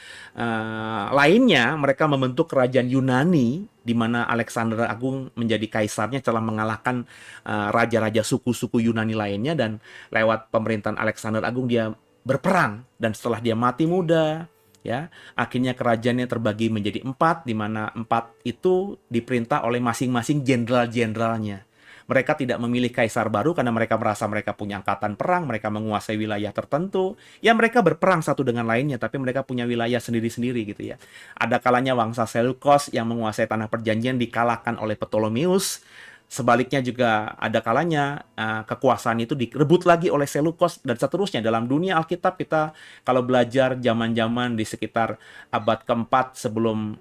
lainnya mereka membentuk kerajaan Yunani, di mana Alexander Agung menjadi kaisarnya setelah mengalahkan raja-raja suku-suku Yunani lainnya, dan lewat pemerintahan Alexander Agung dia berperang, dan setelah dia mati muda ya akhirnya kerajaannya terbagi menjadi 4, di mana 4 itu diperintah oleh masing-masing jenderal-jenderalnya. Mereka tidak memilih kaisar baru karena mereka merasa mereka punya angkatan perang, mereka menguasai wilayah tertentu. Ya mereka berperang satu dengan lainnya, tapi mereka punya wilayah sendiri-sendiri gitu ya. Ada kalanya wangsa Selukos yang menguasai tanah perjanjian dikalahkan oleh Ptolemeus. Sebaliknya juga ada kalanya kekuasaan itu direbut lagi oleh Selukos dan seterusnya. Dalam dunia Alkitab kita kalau belajar zaman-zaman di sekitar abad keempat sebelum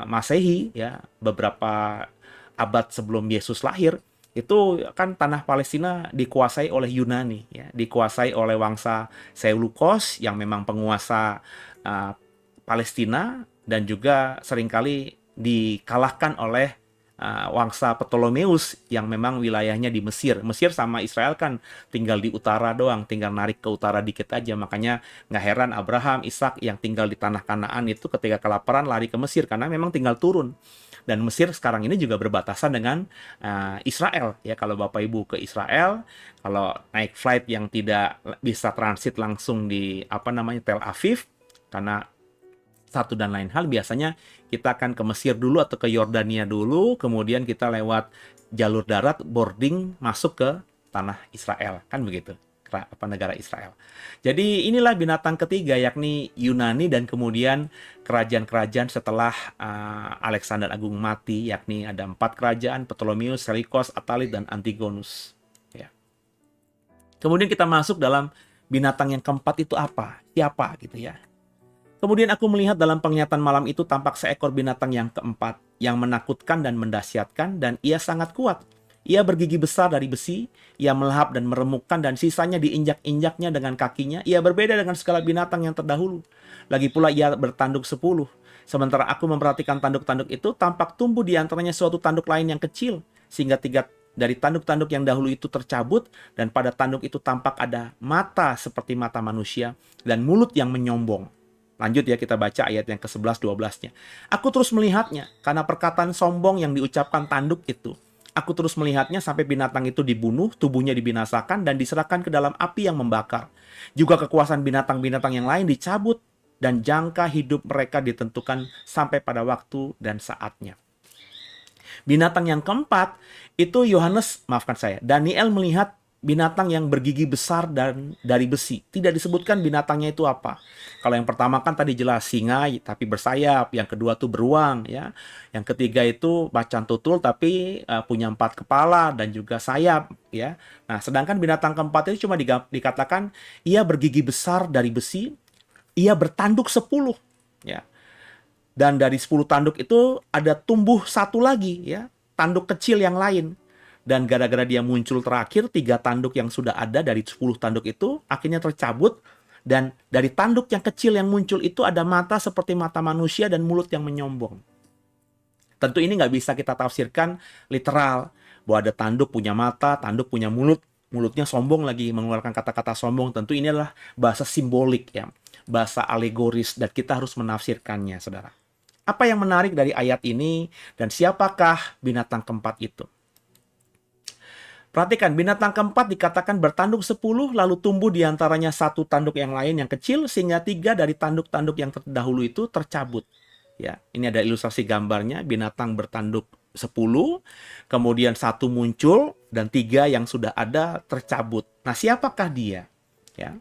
Masehi ya, beberapa abad sebelum Yesus lahir, itu kan tanah Palestina dikuasai oleh Yunani ya, dikuasai oleh wangsa Selukos yang memang penguasa Palestina, dan juga seringkali dikalahkan oleh wangsa Ptolemeus yang memang wilayahnya di Mesir. Mesir sama Israel kan tinggal di utara doang, tinggal narik ke utara dikit aja. Makanya nggak heran Abraham, Ishak yang tinggal di tanah Kanaan itu ketika kelaparan lari ke Mesir karena memang tinggal turun. Dan Mesir sekarang ini juga berbatasan dengan Israel ya. Kalau Bapak Ibu ke Israel, kalau naik flight yang tidak bisa transit langsung di Tel Aviv karena Satu dan lain hal, biasanya kita akan ke Mesir dulu atau ke Yordania dulu, kemudian kita lewat jalur darat boarding masuk ke tanah Israel, kan begitu, negara Israel. Jadi inilah binatang ketiga, yakni Yunani, dan kemudian kerajaan-kerajaan setelah Alexander Agung mati, yakni ada 4 kerajaan: Ptolemeus, Seleucus, Attalid, dan Antigonus. Ya. Kemudian kita masuk dalam binatang yang keempat itu apa? Siapa gitu ya. Kemudian aku melihat dalam penglihatan malam itu tampak seekor binatang yang keempat, yang menakutkan dan mendahsyatkan, dan ia sangat kuat. Ia bergigi besar dari besi, ia melahap dan meremukkan, dan sisanya diinjak-injaknya dengan kakinya. Ia berbeda dengan segala binatang yang terdahulu. Lagi pula ia bertanduk 10. Sementara aku memperhatikan tanduk-tanduk itu, tampak tumbuh di antaranya suatu tanduk lain yang kecil, sehingga 3 dari tanduk-tanduk yang dahulu itu tercabut, dan pada tanduk itu tampak ada mata seperti mata manusia, dan mulut yang menyombong. Lanjut ya, kita baca ayat yang ke-11, 12-nya. Aku terus melihatnya, karena perkataan sombong yang diucapkan tanduk itu. Aku terus melihatnya sampai binatang itu dibunuh, tubuhnya dibinasakan, dan diserahkan ke dalam api yang membakar. Juga kekuasaan binatang-binatang yang lain dicabut, dan jangka hidup mereka ditentukan sampai pada waktu dan saatnya. Binatang yang keempat, itu Daniel melihat binatang yang bergigi besar dan dari besi. Tidak disebutkan binatangnya itu apa. Kalau yang pertama kan tadi jelas singa tapi bersayap, yang kedua tuh beruang ya. Yang ketiga itu macan tutul tapi punya 4 kepala dan juga sayap ya. Nah, sedangkan binatang keempat itu cuma dikatakan ia bergigi besar dari besi, ia bertanduk 10 ya. Dan dari 10 tanduk itu ada tumbuh satu lagi ya, tanduk kecil yang lain. Dan gara-gara dia muncul terakhir, 3 tanduk yang sudah ada dari 10 tanduk itu akhirnya tercabut. Dan dari tanduk yang kecil yang muncul itu ada mata seperti mata manusia dan mulut yang menyombong. Tentu ini nggak bisa kita tafsirkan literal, bahwa ada tanduk punya mata, tanduk punya mulut, mulutnya sombong lagi, mengeluarkan kata-kata sombong. Tentu ini adalah bahasa simbolik ya, bahasa alegoris, dan kita harus menafsirkannya, saudara. Apa yang menarik dari ayat ini, dan siapakah binatang keempat itu? Perhatikan, binatang keempat dikatakan bertanduk 10, lalu tumbuh di antaranya satu tanduk yang lain yang kecil, sehingga 3 dari tanduk-tanduk yang terdahulu itu tercabut. Ya, ini ada ilustrasi gambarnya, binatang bertanduk 10, kemudian 1 muncul, dan 3 yang sudah ada tercabut. Nah, siapakah dia? Ya.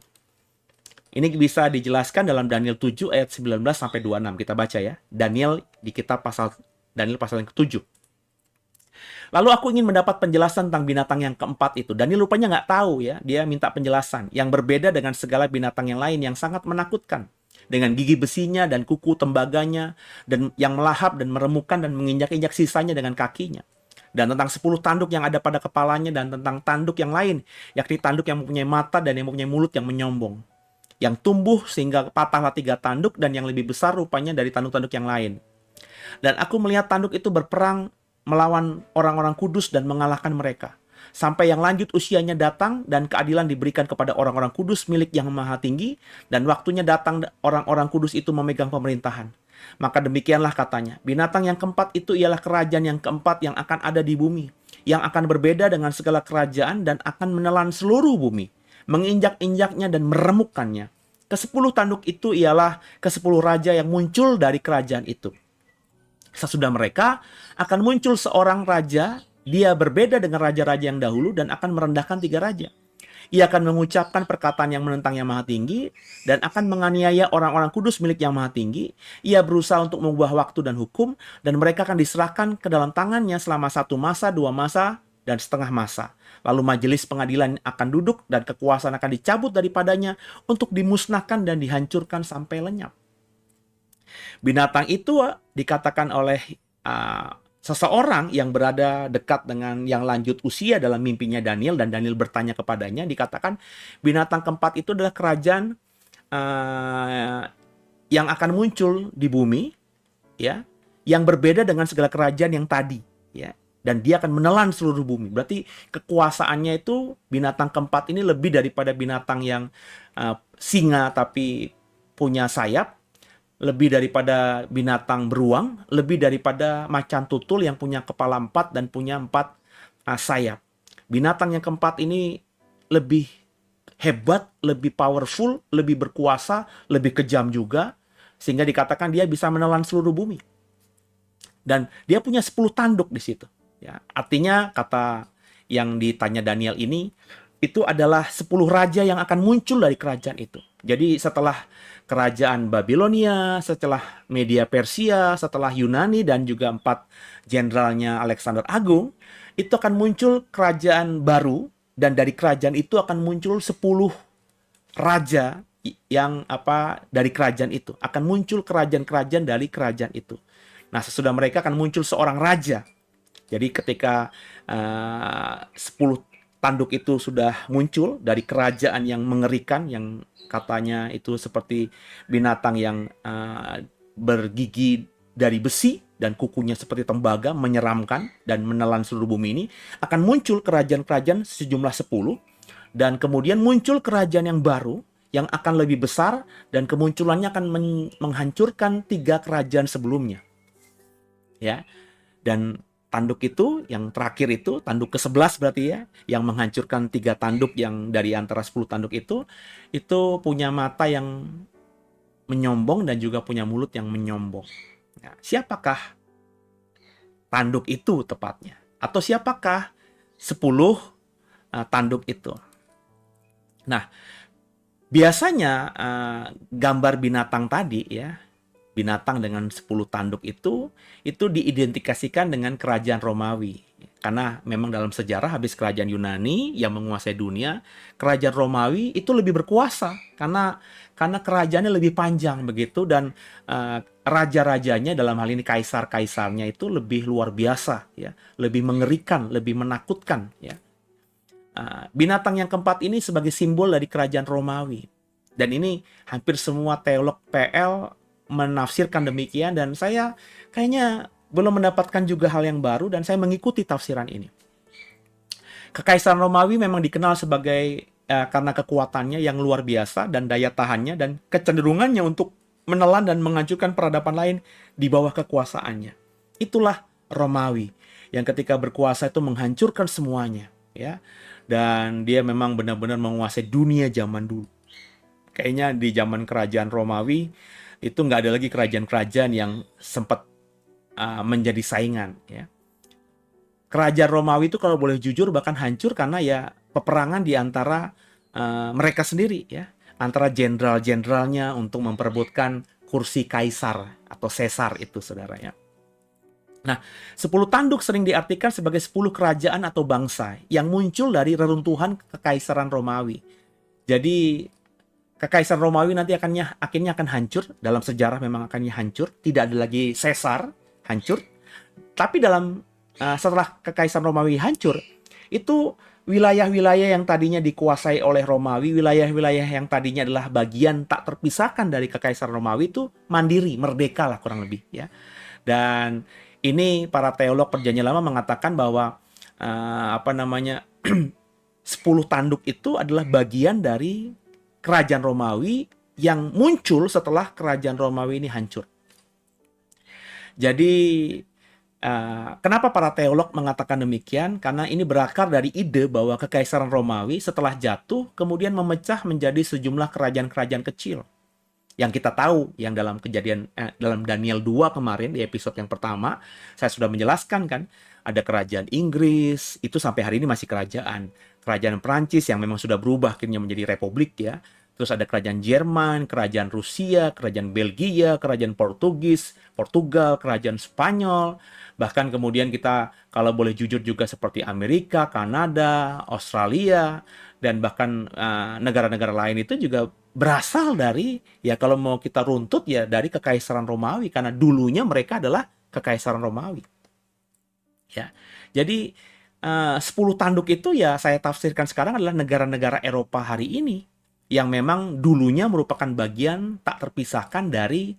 Ini bisa dijelaskan dalam Daniel 7 ayat 19 sampai 26. Kita baca ya. Daniel di kitab Daniel pasal yang ke-7. Lalu aku ingin mendapat penjelasan tentang binatang yang keempat itu. Daniel rupanya nggak tahu ya. Dia minta penjelasan yang berbeda dengan segala binatang yang lain yang sangat menakutkan. Dengan gigi besinya dan kuku tembaganya, dan yang melahap dan meremukkan dan menginjak-injak sisanya dengan kakinya. Dan tentang 10 tanduk yang ada pada kepalanya, dan tentang tanduk yang lain, yakni tanduk yang mempunyai mata dan yang mempunyai mulut yang menyombong. Yang tumbuh sehingga patahlah 3 tanduk, dan yang lebih besar rupanya dari tanduk-tanduk yang lain. Dan aku melihat tanduk itu berperang melawan orang-orang kudus dan mengalahkan mereka. Sampai yang lanjut usianya datang, dan keadilan diberikan kepada orang-orang kudus milik Yang Maha Tinggi, dan waktunya datang orang-orang kudus itu memegang pemerintahan. Maka demikianlah katanya, binatang yang keempat itu ialah kerajaan yang keempat yang akan ada di bumi, yang akan berbeda dengan segala kerajaan dan akan menelan seluruh bumi, menginjak-injaknya dan meremukkannya. Ke-10 tanduk itu ialah ke-10 raja yang muncul dari kerajaan itu. Sesudah mereka akan muncul seorang raja, dia berbeda dengan raja-raja yang dahulu dan akan merendahkan 3 raja. Ia akan mengucapkan perkataan yang menentang Yang Maha Tinggi dan akan menganiaya orang-orang kudus milik Yang Maha Tinggi. Ia berusaha untuk mengubah waktu dan hukum, dan mereka akan diserahkan ke dalam tangannya selama 1 masa, 2 masa, dan setengah masa. Lalu majelis pengadilan akan duduk dan kekuasaan akan dicabut daripadanya untuk dimusnahkan dan dihancurkan sampai lenyap. Binatang itu dikatakan oleh seseorang yang berada dekat dengan yang lanjut usia dalam mimpinya Daniel, dan Daniel bertanya kepadanya, dikatakan binatang keempat itu adalah kerajaan yang akan muncul di bumi, ya, yang berbeda dengan segala kerajaan yang tadi, ya, dan dia akan menelan seluruh bumi. Berarti kekuasaannya itu, binatang keempat ini lebih daripada binatang yang singa tapi punya sayap, lebih daripada binatang beruang, lebih daripada macan tutul yang punya kepala 4 dan punya 4 sayap. Binatang yang keempat ini lebih hebat, lebih powerful, lebih berkuasa, lebih kejam juga, sehingga dikatakan dia bisa menelan seluruh bumi. Dan dia punya 10 tanduk di situ. Ya, artinya kata yang ditanya Daniel ini, itu adalah 10 raja yang akan muncul dari kerajaan itu. Jadi setelah kerajaan Babilonia, setelah Media Persia, setelah Yunani, dan juga 4 jenderalnya Alexander Agung, itu akan muncul kerajaan baru, dan dari kerajaan itu akan muncul 10 raja yang dari kerajaan itu. Akan muncul kerajaan-kerajaan dari kerajaan itu. Nah, sesudah mereka akan muncul seorang raja. Jadi ketika 10 tanduk itu sudah muncul dari kerajaan yang mengerikan, yang katanya itu seperti binatang yang bergigi dari besi dan kukunya seperti tembaga, menyeramkan dan menelan seluruh bumi ini, akan muncul kerajaan-kerajaan sejumlah 10, dan kemudian muncul kerajaan yang baru yang akan lebih besar, dan kemunculannya akan menghancurkan 3 kerajaan sebelumnya. Ya. Dan tanduk itu, yang terakhir itu, tanduk ke-11 berarti ya, yang menghancurkan 3 tanduk yang dari antara 10 tanduk itu punya mata yang menyombong dan juga punya mulut yang menyombong. Nah, siapakah tanduk itu tepatnya? Atau siapakah 10 tanduk itu? Nah, biasanya gambar binatang tadi ya, binatang dengan 10 tanduk itu diidentifikasikan dengan kerajaan Romawi. Karena memang dalam sejarah habis kerajaan Yunani yang menguasai dunia, kerajaan Romawi itu lebih berkuasa karena kerajaannya lebih panjang begitu, dan raja-rajanya, dalam hal ini kaisar-kaisarnya itu lebih luar biasa ya, lebih mengerikan, lebih menakutkan ya. Binatang yang keempat ini sebagai simbol dari kerajaan Romawi. Dan ini hampir semua teolog PL menafsirkan demikian, dan saya kayaknya belum mendapatkan juga hal yang baru, dan saya mengikuti tafsiran ini. Kekaisaran Romawi memang dikenal sebagai karena kekuatannya yang luar biasa dan daya tahannya dan kecenderungannya untuk menelan dan menghancurkan peradaban lain di bawah kekuasaannya. Itulah Romawi yang ketika berkuasa itu menghancurkan semuanya ya. Dan dia memang benar-benar menguasai dunia zaman dulu. Kayaknya di zaman kerajaan Romawi itu nggak ada lagi kerajaan-kerajaan yang sempat menjadi saingan ya. Kerajaan Romawi itu kalau boleh jujur bahkan hancur karena ya peperangan di antara mereka sendiri ya, antara jenderal-jenderalnya untuk memperebutkan kursi kaisar atau sesar itu saudaranya. Nah, 10 tanduk sering diartikan sebagai 10 kerajaan atau bangsa yang muncul dari reruntuhan kekaisaran Romawi. Jadi kekaisaran Romawi nanti akhirnya akan hancur, dalam sejarah memang akan hancur, tidak ada lagi sesar, hancur. Tapi setelah kekaisaran Romawi hancur, itu wilayah-wilayah yang tadinya dikuasai oleh Romawi, wilayah-wilayah yang tadinya adalah bagian tak terpisahkan dari kekaisaran Romawi itu mandiri, merdeka lah kurang lebih ya. Dan ini para teolog Perjanjian Lama mengatakan bahwa 10 tanduk itu adalah bagian dari kerajaan Romawi yang muncul setelah kerajaan Romawi ini hancur. Jadi kenapa para teolog mengatakan demikian? Karena ini berakar dari ide bahwa kekaisaran Romawi setelah jatuh kemudian memecah menjadi sejumlah kerajaan-kerajaan kecil. Yang kita tahu, yang dalam dalam Daniel 2 kemarin di episode yang pertama, saya sudah menjelaskan kan, ada kerajaan Inggris, itu sampai hari ini masih kerajaan. Kerajaan Perancis yang memang sudah berubah akhirnya menjadi republik ya. Terus ada kerajaan Jerman, kerajaan Rusia, kerajaan Belgia, kerajaan Portugal, kerajaan Spanyol. Bahkan kemudian kita kalau boleh jujur juga seperti Amerika, Kanada, Australia, dan bahkan negara-negara lain itu juga berasal dari, ya kalau mau kita runtut ya dari kekaisaran Romawi. Karena dulunya mereka adalah kekaisaran Romawi. Ya, jadi 10 tanduk itu ya saya tafsirkan sekarang adalah negara-negara Eropa hari ini yang memang dulunya merupakan bagian tak terpisahkan dari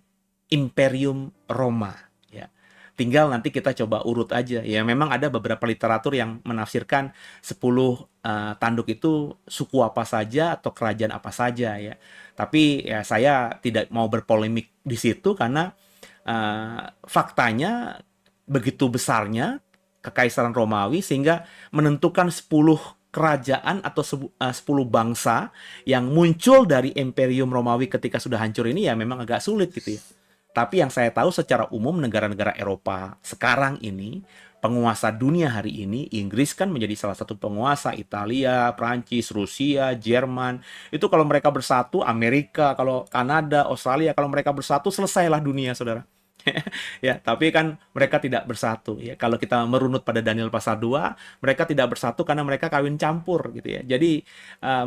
Imperium Roma. Ya, tinggal nanti kita coba urut aja. Ya, memang ada beberapa literatur yang menafsirkan 10 tanduk itu suku apa saja atau kerajaan apa saja ya. Tapi ya saya tidak mau berpolemik di situ karena faktanya begitu besarnya kekaisaran Romawi sehingga menentukan 10 kerajaan atau 10 bangsa yang muncul dari Imperium Romawi ketika sudah hancur ini ya memang agak sulit gitu ya. Tapi yang saya tahu secara umum negara-negara Eropa sekarang ini, penguasa dunia hari ini, Inggris kan menjadi salah satu penguasa, Italia, Prancis, Rusia, Jerman. Itu kalau mereka bersatu, Amerika, kalau Kanada, Australia, kalau mereka bersatu selesailah dunia, saudara. Ya, tapi kan mereka tidak bersatu ya. Kalau kita merunut pada Daniel pasal 2, mereka tidak bersatu karena mereka kawin campur gitu ya. Jadi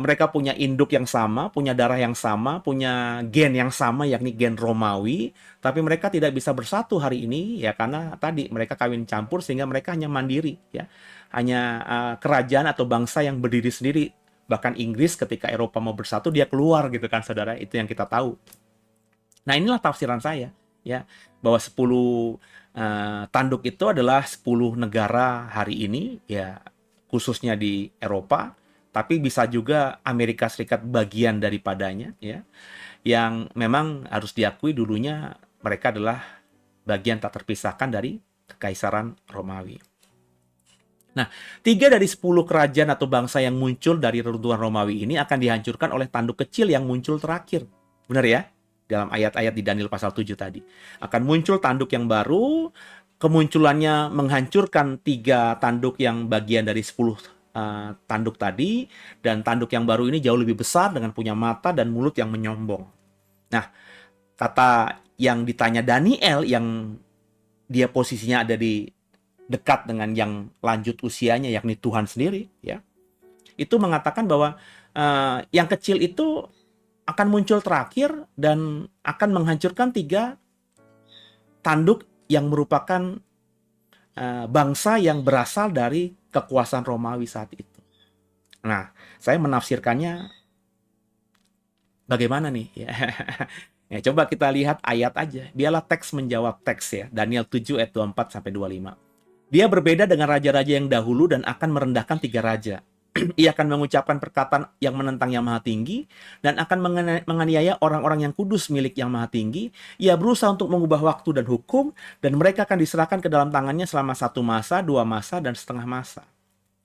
mereka punya induk yang sama, punya darah yang sama, punya gen yang sama yakni gen Romawi, tapi mereka tidak bisa bersatu hari ini ya karena tadi mereka kawin campur sehingga mereka hanya mandiri ya. Hanya kerajaan atau bangsa yang berdiri sendiri. Bahkan Inggris ketika Eropa mau bersatu dia keluar gitu kan saudara. Itu yang kita tahu. Nah, inilah tafsiran saya ya, bahwa 10 tanduk itu adalah 10 negara hari ini ya, khususnya di Eropa, tapi bisa juga Amerika Serikat bagian daripadanya ya, yang memang harus diakui dulunya mereka adalah bagian tak terpisahkan dari Kekaisaran Romawi. Nah, 3 dari 10 kerajaan atau bangsa yang muncul dari reruntuhan Romawi ini akan dihancurkan oleh tanduk kecil yang muncul terakhir. Benar ya? Dalam ayat-ayat di Daniel pasal 7 tadi. Akan muncul tanduk yang baru, kemunculannya menghancurkan 3 tanduk yang bagian dari 10 tanduk tadi, dan tanduk yang baru ini jauh lebih besar dengan punya mata dan mulut yang menyombong. Nah, kata yang ditanya Daniel yang dia posisinya ada di dekat dengan yang lanjut usianya yakni Tuhan sendiri ya. Itu mengatakan bahwa yang kecil itu akan muncul terakhir dan akan menghancurkan 3 tanduk yang merupakan bangsa yang berasal dari kekuasaan Romawi saat itu. Nah, saya menafsirkannya bagaimana nih? Ya, coba kita lihat ayat aja. Biarlah teks menjawab teks ya. Daniel 7 ayat 24 sampai 25. Dia berbeda dengan raja-raja yang dahulu dan akan merendahkan 3 raja. Ia akan mengucapkan perkataan yang menentang Yang Maha Tinggi dan akan menganiaya orang-orang yang kudus milik Yang Maha Tinggi. Ia berusaha untuk mengubah waktu dan hukum, dan mereka akan diserahkan ke dalam tangannya selama 1 masa, 2 masa, dan setengah masa.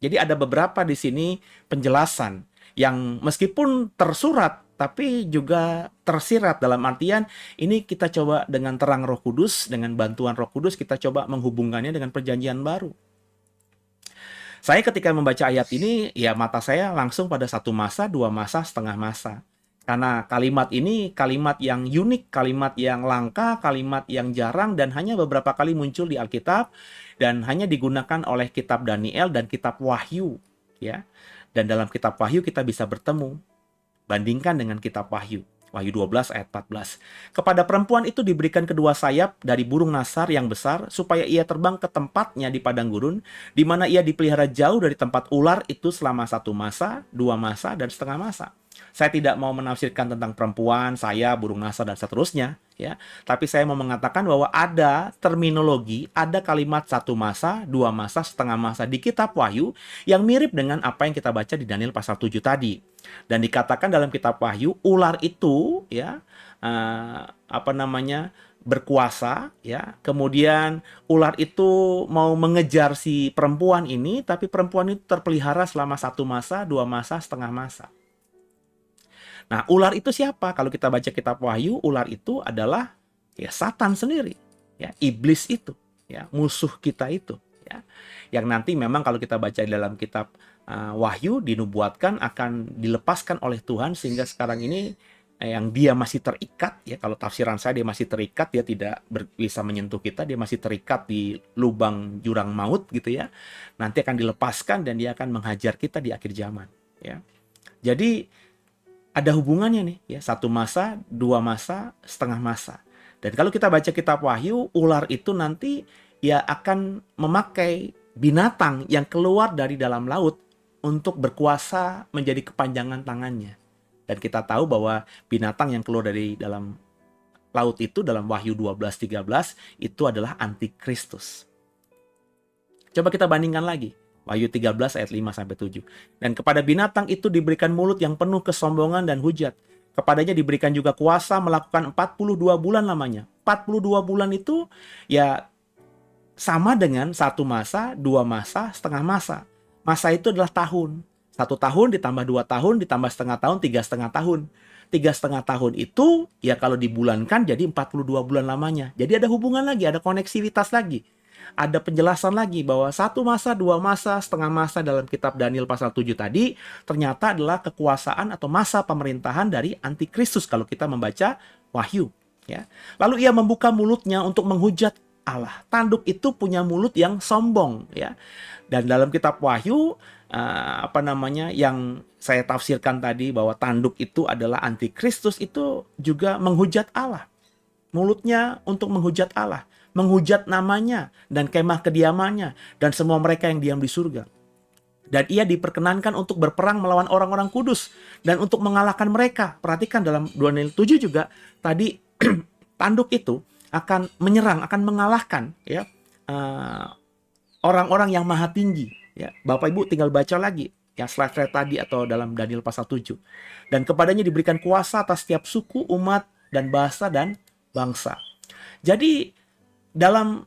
Jadi ada beberapa di sini penjelasan yang meskipun tersurat, tapi juga tersirat dalam artian ini kita coba dengan terang Roh Kudus, dengan bantuan Roh Kudus kita coba menghubungkannya dengan perjanjian baru. Saya ketika membaca ayat ini, ya mata saya langsung pada 1 masa, 2 masa, setengah masa. Karena kalimat ini kalimat yang unik, kalimat yang langka, kalimat yang jarang, dan hanya beberapa kali muncul di Alkitab, dan hanya digunakan oleh kitab Daniel dan kitab Wahyu. Ya. Dan dalam kitab Wahyu kita bisa bertemu. Bandingkan dengan kitab Wahyu. Wahyu 12 ayat 14. Kepada perempuan itu diberikan kedua sayap dari burung nasar yang besar, supaya ia terbang ke tempatnya di padang gurun, di mana ia dipelihara jauh dari tempat ular itu selama 1 masa, 2 masa, dan setengah masa. Saya tidak mau menafsirkan tentang perempuan, saya, burung nasar, dan seterusnya, ya. Tapi saya mau mengatakan bahwa ada terminologi, ada kalimat 1 masa, 2 masa, setengah masa di kitab Wahyu yang mirip dengan apa yang kita baca di Daniel pasal 7 tadi. Dan dikatakan dalam kitab Wahyu, ular itu ya berkuasa ya. Kemudian ular itu mau mengejar si perempuan ini, tapi perempuan itu terpelihara selama 1 masa, 2 masa, setengah masa. Nah, ular itu siapa? Kalau kita baca kitab Wahyu, ular itu adalah ya Satan sendiri, ya, iblis itu, ya, musuh kita itu, ya. Yang nanti memang kalau kita baca di dalam kitab Wahyu dinubuatkan akan dilepaskan oleh Tuhan, sehingga sekarang ini yang dia masih terikat ya, kalau tafsiran saya dia masih terikat, dia tidak bisa menyentuh kita, dia masih terikat di lubang jurang maut gitu ya. Nanti akan dilepaskan dan dia akan menghajar kita di akhir zaman ya. Jadi ada hubungannya nih ya, 1 masa, 2 masa, setengah masa. Dan kalau kita baca kitab Wahyu, ular itu nanti ya akan memakai binatang yang keluar dari dalam laut untuk berkuasa menjadi kepanjangan tangannya. Dan kita tahu bahwa binatang yang keluar dari dalam laut itu dalam Wahyu 12:13 itu adalah antikristus. Coba kita bandingkan lagi. Wahyu 13 ayat 5-7. Dan kepada binatang itu diberikan mulut yang penuh kesombongan dan hujat. Kepadanya diberikan juga kuasa melakukan 42 bulan lamanya. 42 bulan itu ya sama dengan 1 masa, 2 masa, setengah masa. Masa itu adalah tahun. 1 tahun ditambah 2 tahun ditambah setengah tahun, 3,5 tahun. 3,5 tahun itu ya kalau dibulankan jadi 42 bulan lamanya. Jadi ada hubungan lagi, ada koneksivitas lagi. Ada penjelasan lagi bahwa 1 masa, 2 masa, setengah masa dalam kitab Daniel pasal 7 tadi ternyata adalah kekuasaan atau masa pemerintahan dari antikristus kalau kita membaca Wahyu. Ya. Lalu ia membuka mulutnya untuk menghujat Allah. Tanduk itu punya mulut yang sombong. Ya. Dan dalam kitab Wahyu yang saya tafsirkan tadi bahwa tanduk itu adalah antikristus itu juga menghujat Allah. Mulutnya untuk menghujat Allah, menghujat namanya dan kemah kediamannya dan semua mereka yang diam di surga. Dan ia diperkenankan untuk berperang melawan orang-orang kudus dan untuk mengalahkan mereka. Perhatikan dalam Daniel 7 juga tadi tanduk itu akan menyerang, akan mengalahkan ya orang-orang yang maha tinggi. Ya, Bapak Ibu tinggal baca lagi yang slide tadi atau dalam Daniel pasal 7. Dan kepadanya diberikan kuasa atas setiap suku, umat, dan bahasa dan bangsa. Jadi dalam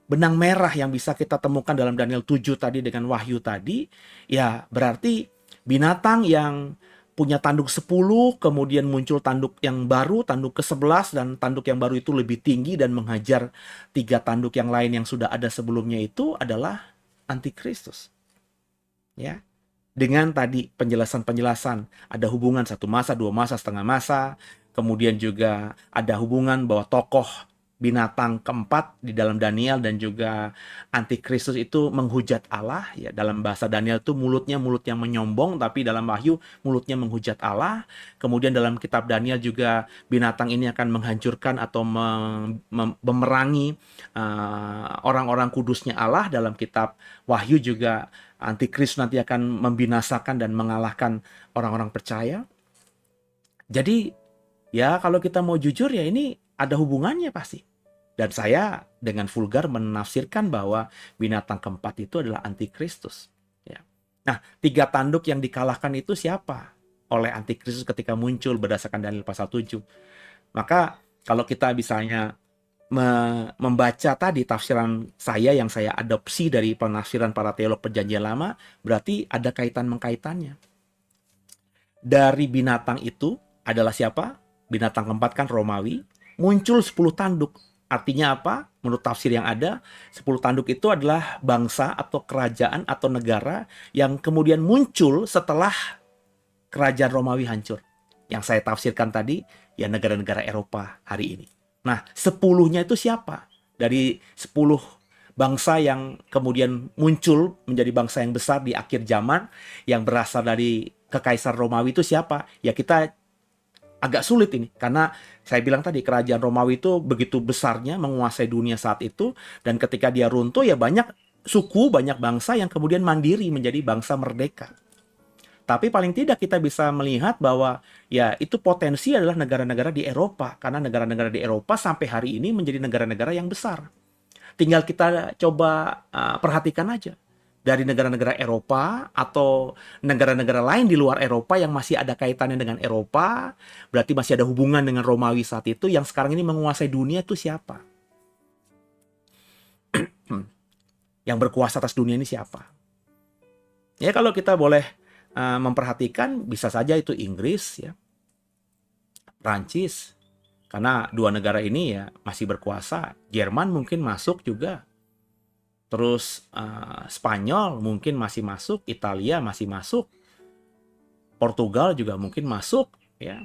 benang merah yang bisa kita temukan dalam Daniel 7 tadi dengan Wahyu tadi, ya berarti binatang yang punya tanduk 10, kemudian muncul tanduk yang baru, tanduk ke-11, dan tanduk yang baru itu lebih tinggi dan menghajar 3 tanduk yang lain yang sudah ada sebelumnya itu adalah antikristus. Ya. Dengan tadi penjelasan-penjelasan, ada hubungan 1 masa, 2 masa, setengah masa, kemudian juga ada hubungan bahwa tokoh binatang keempat di dalam Daniel dan juga antikristus itu menghujat Allah. Ya, dalam bahasa Daniel itu mulutnya mulut yang menyombong, tapi dalam Wahyu mulutnya menghujat Allah. Kemudian dalam kitab Daniel juga binatang ini akan menghancurkan atau memerangi orang-orang kudusnya Allah. Dalam kitab Wahyu juga antikristus nanti akan membinasakan dan mengalahkan orang-orang percaya. Jadi ya kalau kita mau jujur ya ini ada hubungannya pasti. Dan saya dengan vulgar menafsirkan bahwa binatang keempat itu adalah antikristus. Ya. Nah, 3 tanduk yang dikalahkan itu siapa? Oleh antikristus ketika muncul berdasarkan Daniel pasal 7. Maka kalau kita misalnya membaca tadi tafsiran saya yang saya adopsi dari penafsiran para teolog perjanjian lama, berarti ada kaitan-mengkaitannya. Dari binatang itu adalah siapa? Binatang keempat kan Romawi. Muncul 10 tanduk. Artinya apa? Menurut tafsir yang ada, 10 tanduk itu adalah bangsa atau kerajaan atau negara yang kemudian muncul setelah kerajaan Romawi hancur. Yang saya tafsirkan tadi, ya negara-negara Eropa hari ini. Nah, 10-nya itu siapa? Dari 10 bangsa yang kemudian muncul menjadi bangsa yang besar di akhir zaman, yang berasal dari kekaisaran Romawi itu siapa? Ya kita agak sulit ini, karena saya bilang tadi kerajaan Romawi itu begitu besarnya menguasai dunia saat itu, dan ketika dia runtuh ya banyak suku, banyak bangsa yang kemudian mandiri menjadi bangsa merdeka. Tapi paling tidak kita bisa melihat bahwa ya itu potensi adalah negara-negara di Eropa, karena negara-negara di Eropa sampai hari ini menjadi negara-negara yang besar. Tinggal kita coba perhatikan aja. Dari negara-negara Eropa atau negara-negara lain di luar Eropa yang masih ada kaitannya dengan Eropa, berarti masih ada hubungan dengan Romawi saat itu, yang sekarang ini menguasai dunia itu siapa? Yang berkuasa atas dunia ini siapa? Ya kalau kita boleh memperhatikan, bisa saja itu Inggris, ya, Prancis, karena 2 negara ini ya masih berkuasa. Jerman mungkin masuk juga. Terus Spanyol mungkin masih masuk, Italia masih masuk, Portugal juga mungkin masuk, ya,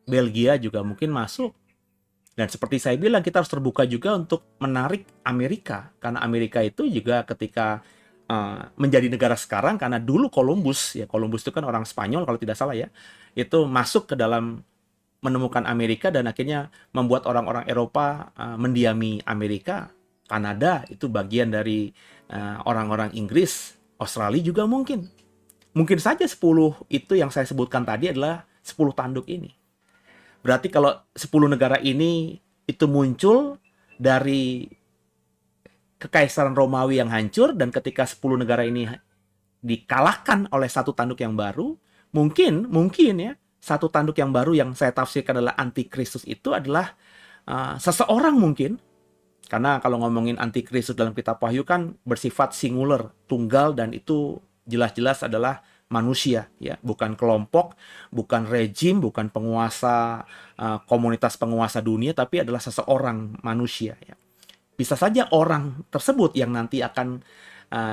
Belgia juga mungkin masuk. Dan seperti saya bilang, kita harus terbuka juga untuk menarik Amerika, karena Amerika itu juga ketika menjadi negara sekarang, karena dulu Columbus itu kan orang Spanyol kalau tidak salah ya, itu masuk ke dalam menemukan Amerika dan akhirnya membuat orang-orang Eropa mendiami Amerika. Kanada itu bagian dari orang-orang Inggris, Australia juga mungkin. Mungkin saja 10 itu yang saya sebutkan tadi adalah 10 tanduk ini. Berarti kalau 10 negara ini itu muncul dari kekaisaran Romawi yang hancur, dan ketika 10 negara ini dikalahkan oleh 1 tanduk yang baru, mungkin ya, 1 tanduk yang baru yang saya tafsirkan adalah antikristus itu adalah seseorang mungkin Karena kalau ngomongin antikristus dalam kitab Wahyu kan bersifat singular, tunggal, dan itu jelas-jelas adalah manusia, ya, bukan kelompok, bukan rejim, bukan penguasa, komunitas penguasa dunia, tapi adalah seseorang manusia, ya. Bisa saja orang tersebut yang nanti akan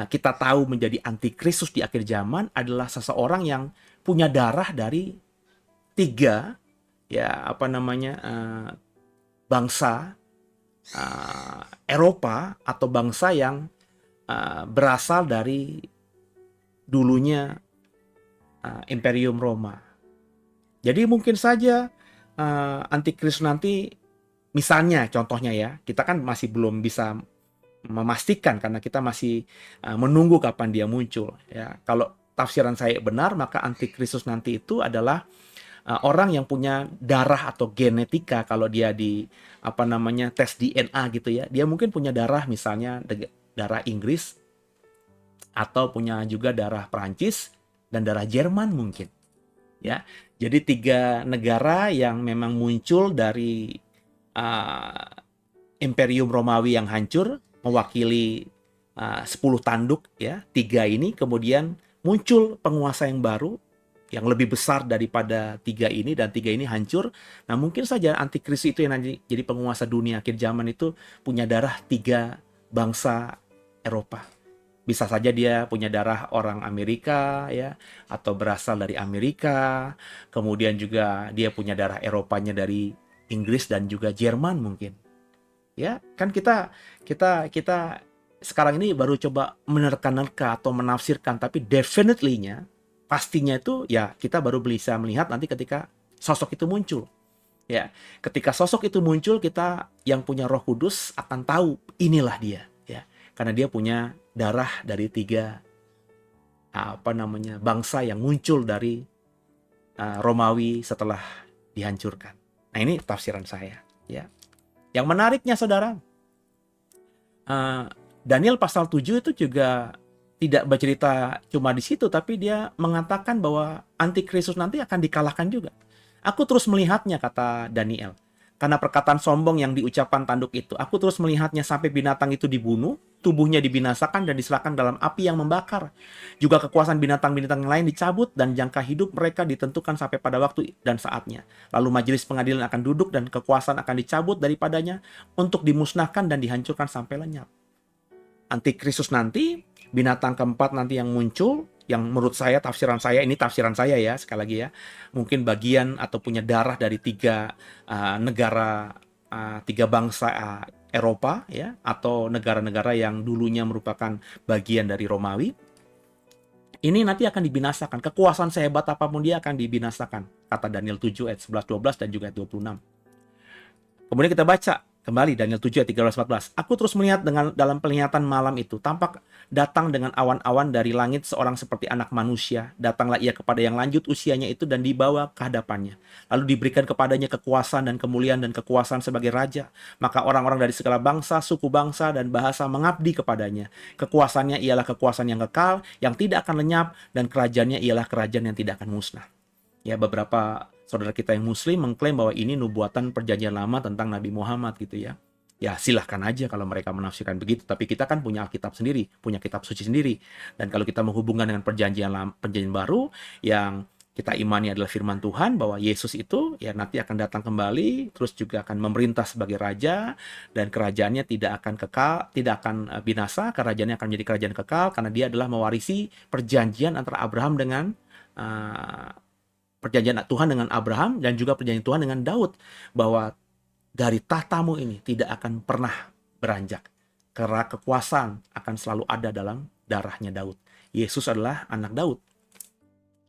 kita tahu menjadi antikristus di akhir zaman adalah seseorang yang punya darah dari tiga, ya, apa namanya, bangsa Eropa, atau bangsa yang berasal dari dulunya Imperium Roma. Jadi mungkin saja antikristus nanti, misalnya contohnya ya, kita kan masih belum bisa memastikan karena kita masih menunggu kapan dia muncul, ya. Kalau tafsiran saya benar, maka antikristus nanti itu adalah orang yang punya darah atau genetika. Kalau dia di apa namanya tes DNA gitu ya, dia mungkin punya darah, misalnya darah Inggris, atau punya juga darah Perancis dan darah Jerman mungkin, ya. Jadi 3 negara yang memang muncul dari Imperium Romawi yang hancur, mewakili 10 tanduk, ya. 3 ini kemudian muncul penguasa yang baru yang lebih besar daripada 3 ini, dan 3 ini hancur. Nah, mungkin saja antikristus itu yang nanti jadi penguasa dunia akhir zaman itu punya darah 3 bangsa Eropa. Bisa saja dia punya darah orang Amerika, ya, atau berasal dari Amerika. Kemudian juga dia punya darah Eropanya dari Inggris dan juga Jerman mungkin. Ya, kan kita sekarang ini baru coba menerka-nerka atau menafsirkan, tapi definitely-nya, pastinya itu ya kita baru bisa melihat nanti ketika sosok itu muncul. Ya, ketika sosok itu muncul, kita yang punya Roh Kudus akan tahu inilah dia, ya. Karena dia punya darah dari 3 bangsa yang muncul dari Romawi setelah dihancurkan. Nah, ini tafsiran saya, ya. Yang menariknya, saudara, Daniel pasal 7 itu juga tidak bercerita cuma di situ, tapi dia mengatakan bahwa antikristus nanti akan dikalahkan juga. Aku terus melihatnya, kata Daniel, karena perkataan sombong yang diucapkan tanduk itu. Aku terus melihatnya sampai binatang itu dibunuh, tubuhnya dibinasakan dan diserahkan dalam api yang membakar. Juga kekuasaan binatang-binatang yang lain dicabut, dan jangka hidup mereka ditentukan sampai pada waktu dan saatnya. Lalu majelis pengadilan akan duduk, dan kekuasaan akan dicabut daripadanya untuk dimusnahkan dan dihancurkan sampai lenyap. Antikristus nanti, binatang keempat nanti yang muncul, yang menurut saya, tafsiran saya, ini tafsiran saya ya, sekali lagi ya, mungkin bagian atau punya darah dari 3 negara, 3 bangsa Eropa, ya, atau negara-negara yang dulunya merupakan bagian dari Romawi. Ini nanti akan dibinasakan. Kekuasaan sehebat apapun dia akan dibinasakan, kata Daniel 7 ayat 11-12 dan juga ayat 26. Kemudian kita baca kembali Daniel 7 ayat 13-14. Aku terus melihat dalam penglihatan malam itu, tampak datang dengan awan-awan dari langit seorang seperti anak manusia. Datanglah ia kepada yang lanjut usianya itu dan dibawa ke hadapannya. Lalu diberikan kepadanya kekuasaan dan kemuliaan dan kekuasaan sebagai raja. Maka orang-orang dari segala bangsa, suku bangsa, dan bahasa mengabdi kepadanya. Kekuasaannya ialah kekuasaan yang kekal, yang tidak akan lenyap, dan kerajaannya ialah kerajaan yang tidak akan musnah. Ya, beberapa saudara kita yang muslim mengklaim bahwa ini nubuatan perjanjian lama tentang Nabi Muhammad gitu ya. Ya, silahkan aja kalau mereka menafsirkan begitu. Tapi kita kan punya Alkitab sendiri, punya kitab suci sendiri. Dan kalau kita menghubungkan dengan perjanjian lama, perjanjian baru, yang kita imani adalah firman Tuhan, bahwa Yesus itu ya nanti akan datang kembali, terus juga akan memerintah sebagai raja, dan kerajaannya tidak akan kekal, tidak akan binasa. Kerajaannya akan menjadi kerajaan kekal, karena dia adalah mewarisi perjanjian antara Abraham dengan perjanjian Tuhan dengan Abraham, dan juga perjanjian Tuhan dengan Daud, bahwa dari tahtamu ini tidak akan pernah beranjak, karena kekuasaan akan selalu ada dalam darahnya Daud. Yesus adalah anak Daud.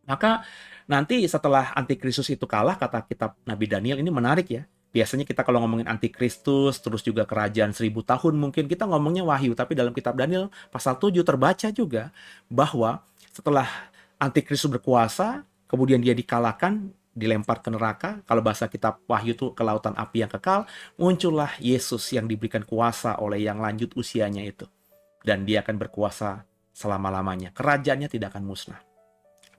Maka nanti setelah antikristus itu kalah, kata kitab Nabi Daniel, ini menarik ya. Biasanya kita kalau ngomongin antikristus, terus juga kerajaan 1000 tahun, mungkin kita ngomongnya Wahyu, tapi dalam kitab Daniel pasal 7 terbaca juga bahwa setelah antikristus berkuasa, kemudian dia dikalahkan, dilempar ke neraka. Kalau bahasa kitab Wahyu itu ke lautan api yang kekal. Muncullah Yesus yang diberikan kuasa oleh yang lanjut usianya itu. Dan dia akan berkuasa selama-lamanya. Kerajaannya tidak akan musnah.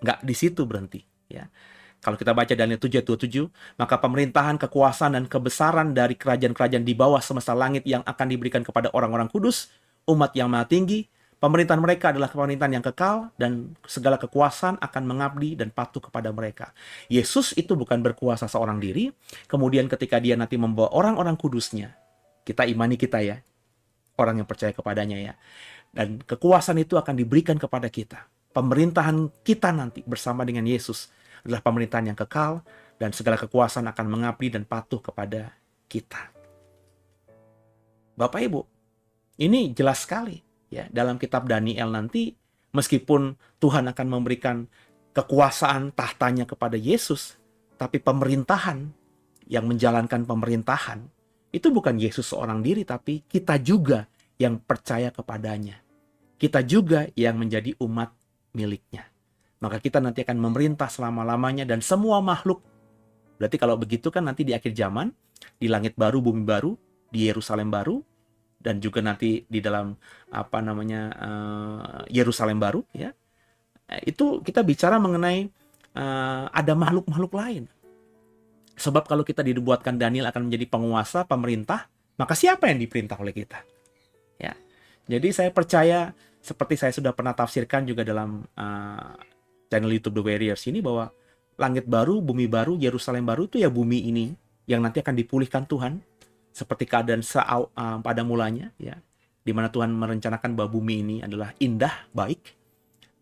Nggak di situ berhenti, ya. Kalau kita baca Daniel 7 ayat 27, maka pemerintahan, kekuasaan, dan kebesaran dari kerajaan-kerajaan di bawah semesta langit yang akan diberikan kepada orang-orang kudus, umat yang maha tinggi, pemerintahan mereka adalah pemerintahan yang kekal, dan segala kekuasaan akan mengabdi dan patuh kepada mereka. Yesus itu bukan berkuasa seorang diri, kemudian ketika dia nanti membawa orang-orang kudusnya, kita imani kita ya, orang yang percaya kepadanya ya, dan kekuasaan itu akan diberikan kepada kita. Pemerintahan kita nanti bersama dengan Yesus adalah pemerintahan yang kekal, dan segala kekuasaan akan mengabdi dan patuh kepada kita. Bapak Ibu, ini jelas sekali ya dalam kitab Daniel nanti, meskipun Tuhan akan memberikan kekuasaan tahtanya kepada Yesus, tapi pemerintahan yang menjalankan pemerintahan itu bukan Yesus seorang diri, tapi kita juga yang percaya kepadanya. Kita juga yang menjadi umat miliknya. Maka kita nanti akan memerintah selama-lamanya, dan semua makhluk. Berarti kalau begitu kan nanti di akhir zaman, di langit baru, bumi baru, di Yerusalem baru, dan juga nanti di dalam Yerusalem baru ya. Itu kita bicara mengenai ada makhluk-makhluk lain. Sebab kalau kita dibuatkan Daniel akan menjadi penguasa, pemerintah, maka siapa yang diperintah oleh kita? Ya. Jadi saya percaya, seperti saya sudah pernah tafsirkan juga dalam channel YouTube The Warriors ini, bahwa langit baru, bumi baru, Yerusalem baru itu ya bumi ini yang nanti akan dipulihkan Tuhan seperti keadaan pada mulanya ya, di mana Tuhan merencanakan bahwa bumi ini adalah indah, baik,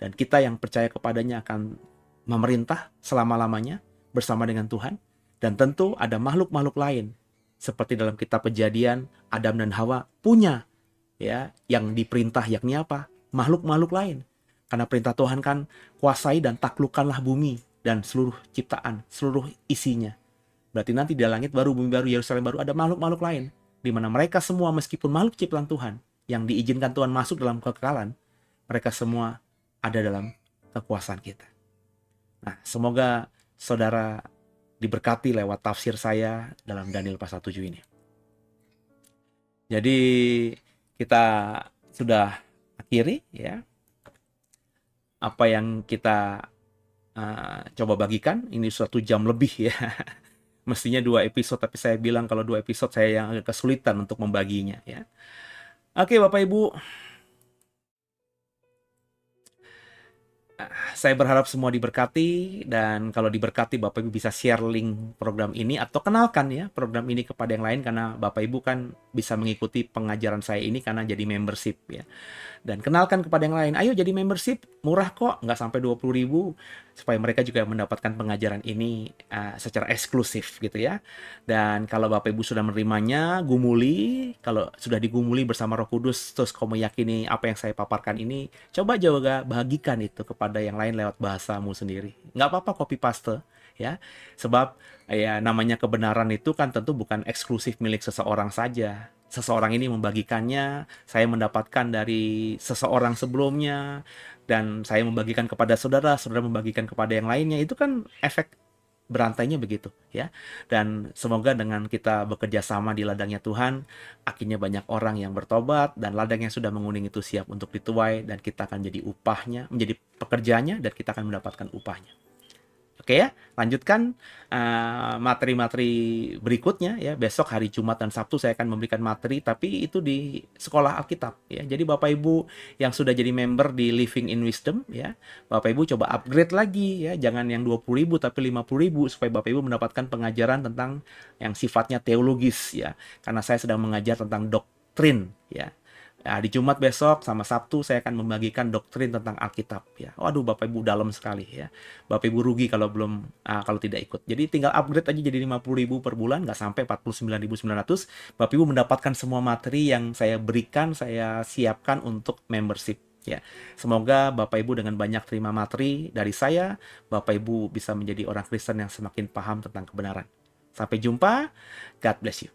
dan kita yang percaya kepadanya akan memerintah selama-lamanya bersama dengan Tuhan. Dan tentu ada makhluk-makhluk lain seperti dalam kitab Kejadian, Adam dan Hawa punya ya yang diperintah, yakni apa? Makhluk-makhluk lain. Karena perintah Tuhan kan kuasai dan taklukkanlah bumi dan seluruh ciptaan, seluruh isinya. Berarti nanti di langit baru, bumi baru, Yerusalem baru ada makhluk-makhluk lain, di mana mereka semua meskipun makhluk ciptaan Tuhan yang diizinkan Tuhan masuk dalam kekekalan, mereka semua ada dalam kekuasaan kita. Nah, semoga saudara diberkati lewat tafsir saya dalam Daniel pasal 7 ini. Jadi kita sudah akhiri ya apa yang kita coba bagikan. Ini 1 jam lebih ya. Mestinya 2 episode, tapi saya bilang kalau 2 episode saya yang agak kesulitan untuk membaginya ya. Oke Bapak Ibu, saya berharap semua diberkati, dan kalau diberkati Bapak Ibu bisa share link program ini atau kenalkan ya program ini kepada yang lain, karena Bapak Ibu kan bisa mengikuti pengajaran saya ini karena jadi membership ya. Dan kenalkan kepada yang lain, ayo jadi membership, murah kok, nggak sampai 20.000, supaya mereka juga mendapatkan pengajaran ini secara eksklusif gitu ya. Dan kalau Bapak Ibu sudah menerimanya, gumuli, kalau sudah digumuli bersama Roh Kudus, terus kamu meyakini apa yang saya paparkan ini, coba juga bagikan itu kepada yang lain lewat bahasamu sendiri. Nggak apa-apa copy paste ya, sebab ya namanya kebenaran itu kan tentu bukan eksklusif milik seseorang saja. Seseorang ini membagikannya, saya mendapatkan dari seseorang sebelumnya, dan saya membagikan kepada saudara, saudara membagikan kepada yang lainnya. Itu kan efek berantainya begitu ya. Dan semoga dengan kita bekerja sama di ladangnya Tuhan, akhirnya banyak orang yang bertobat, dan ladang yang sudah menguning itu siap untuk dituai, dan kita akan jadi upahnya, menjadi pekerjanya, dan kita akan mendapatkan upahnya. Oke ya, lanjutkan materi-materi berikutnya ya. Besok hari Jumat dan Sabtu saya akan memberikan materi, tapi itu di sekolah Alkitab ya. Jadi Bapak Ibu yang sudah jadi member di Living in Wisdom ya, Bapak Ibu coba upgrade lagi ya. Jangan yang 20.000 tapi 50.000, supaya Bapak Ibu mendapatkan pengajaran tentang yang sifatnya teologis ya. Karena saya sedang mengajar tentang doktrin ya. Nah, di Jumat besok sama Sabtu saya akan membagikan doktrin tentang Alkitab ya. Waduh, Bapak Ibu dalam sekali ya. Bapak Ibu rugi kalau belum kalau tidak ikut. Jadi tinggal upgrade aja jadi 50.000 per bulan, nggak sampai 49.900. Bapak Ibu mendapatkan semua materi yang saya berikan, saya siapkan untuk membership ya. Semoga Bapak Ibu dengan banyak terima materi dari saya, Bapak Ibu bisa menjadi orang Kristen yang semakin paham tentang kebenaran. Sampai jumpa. God bless you.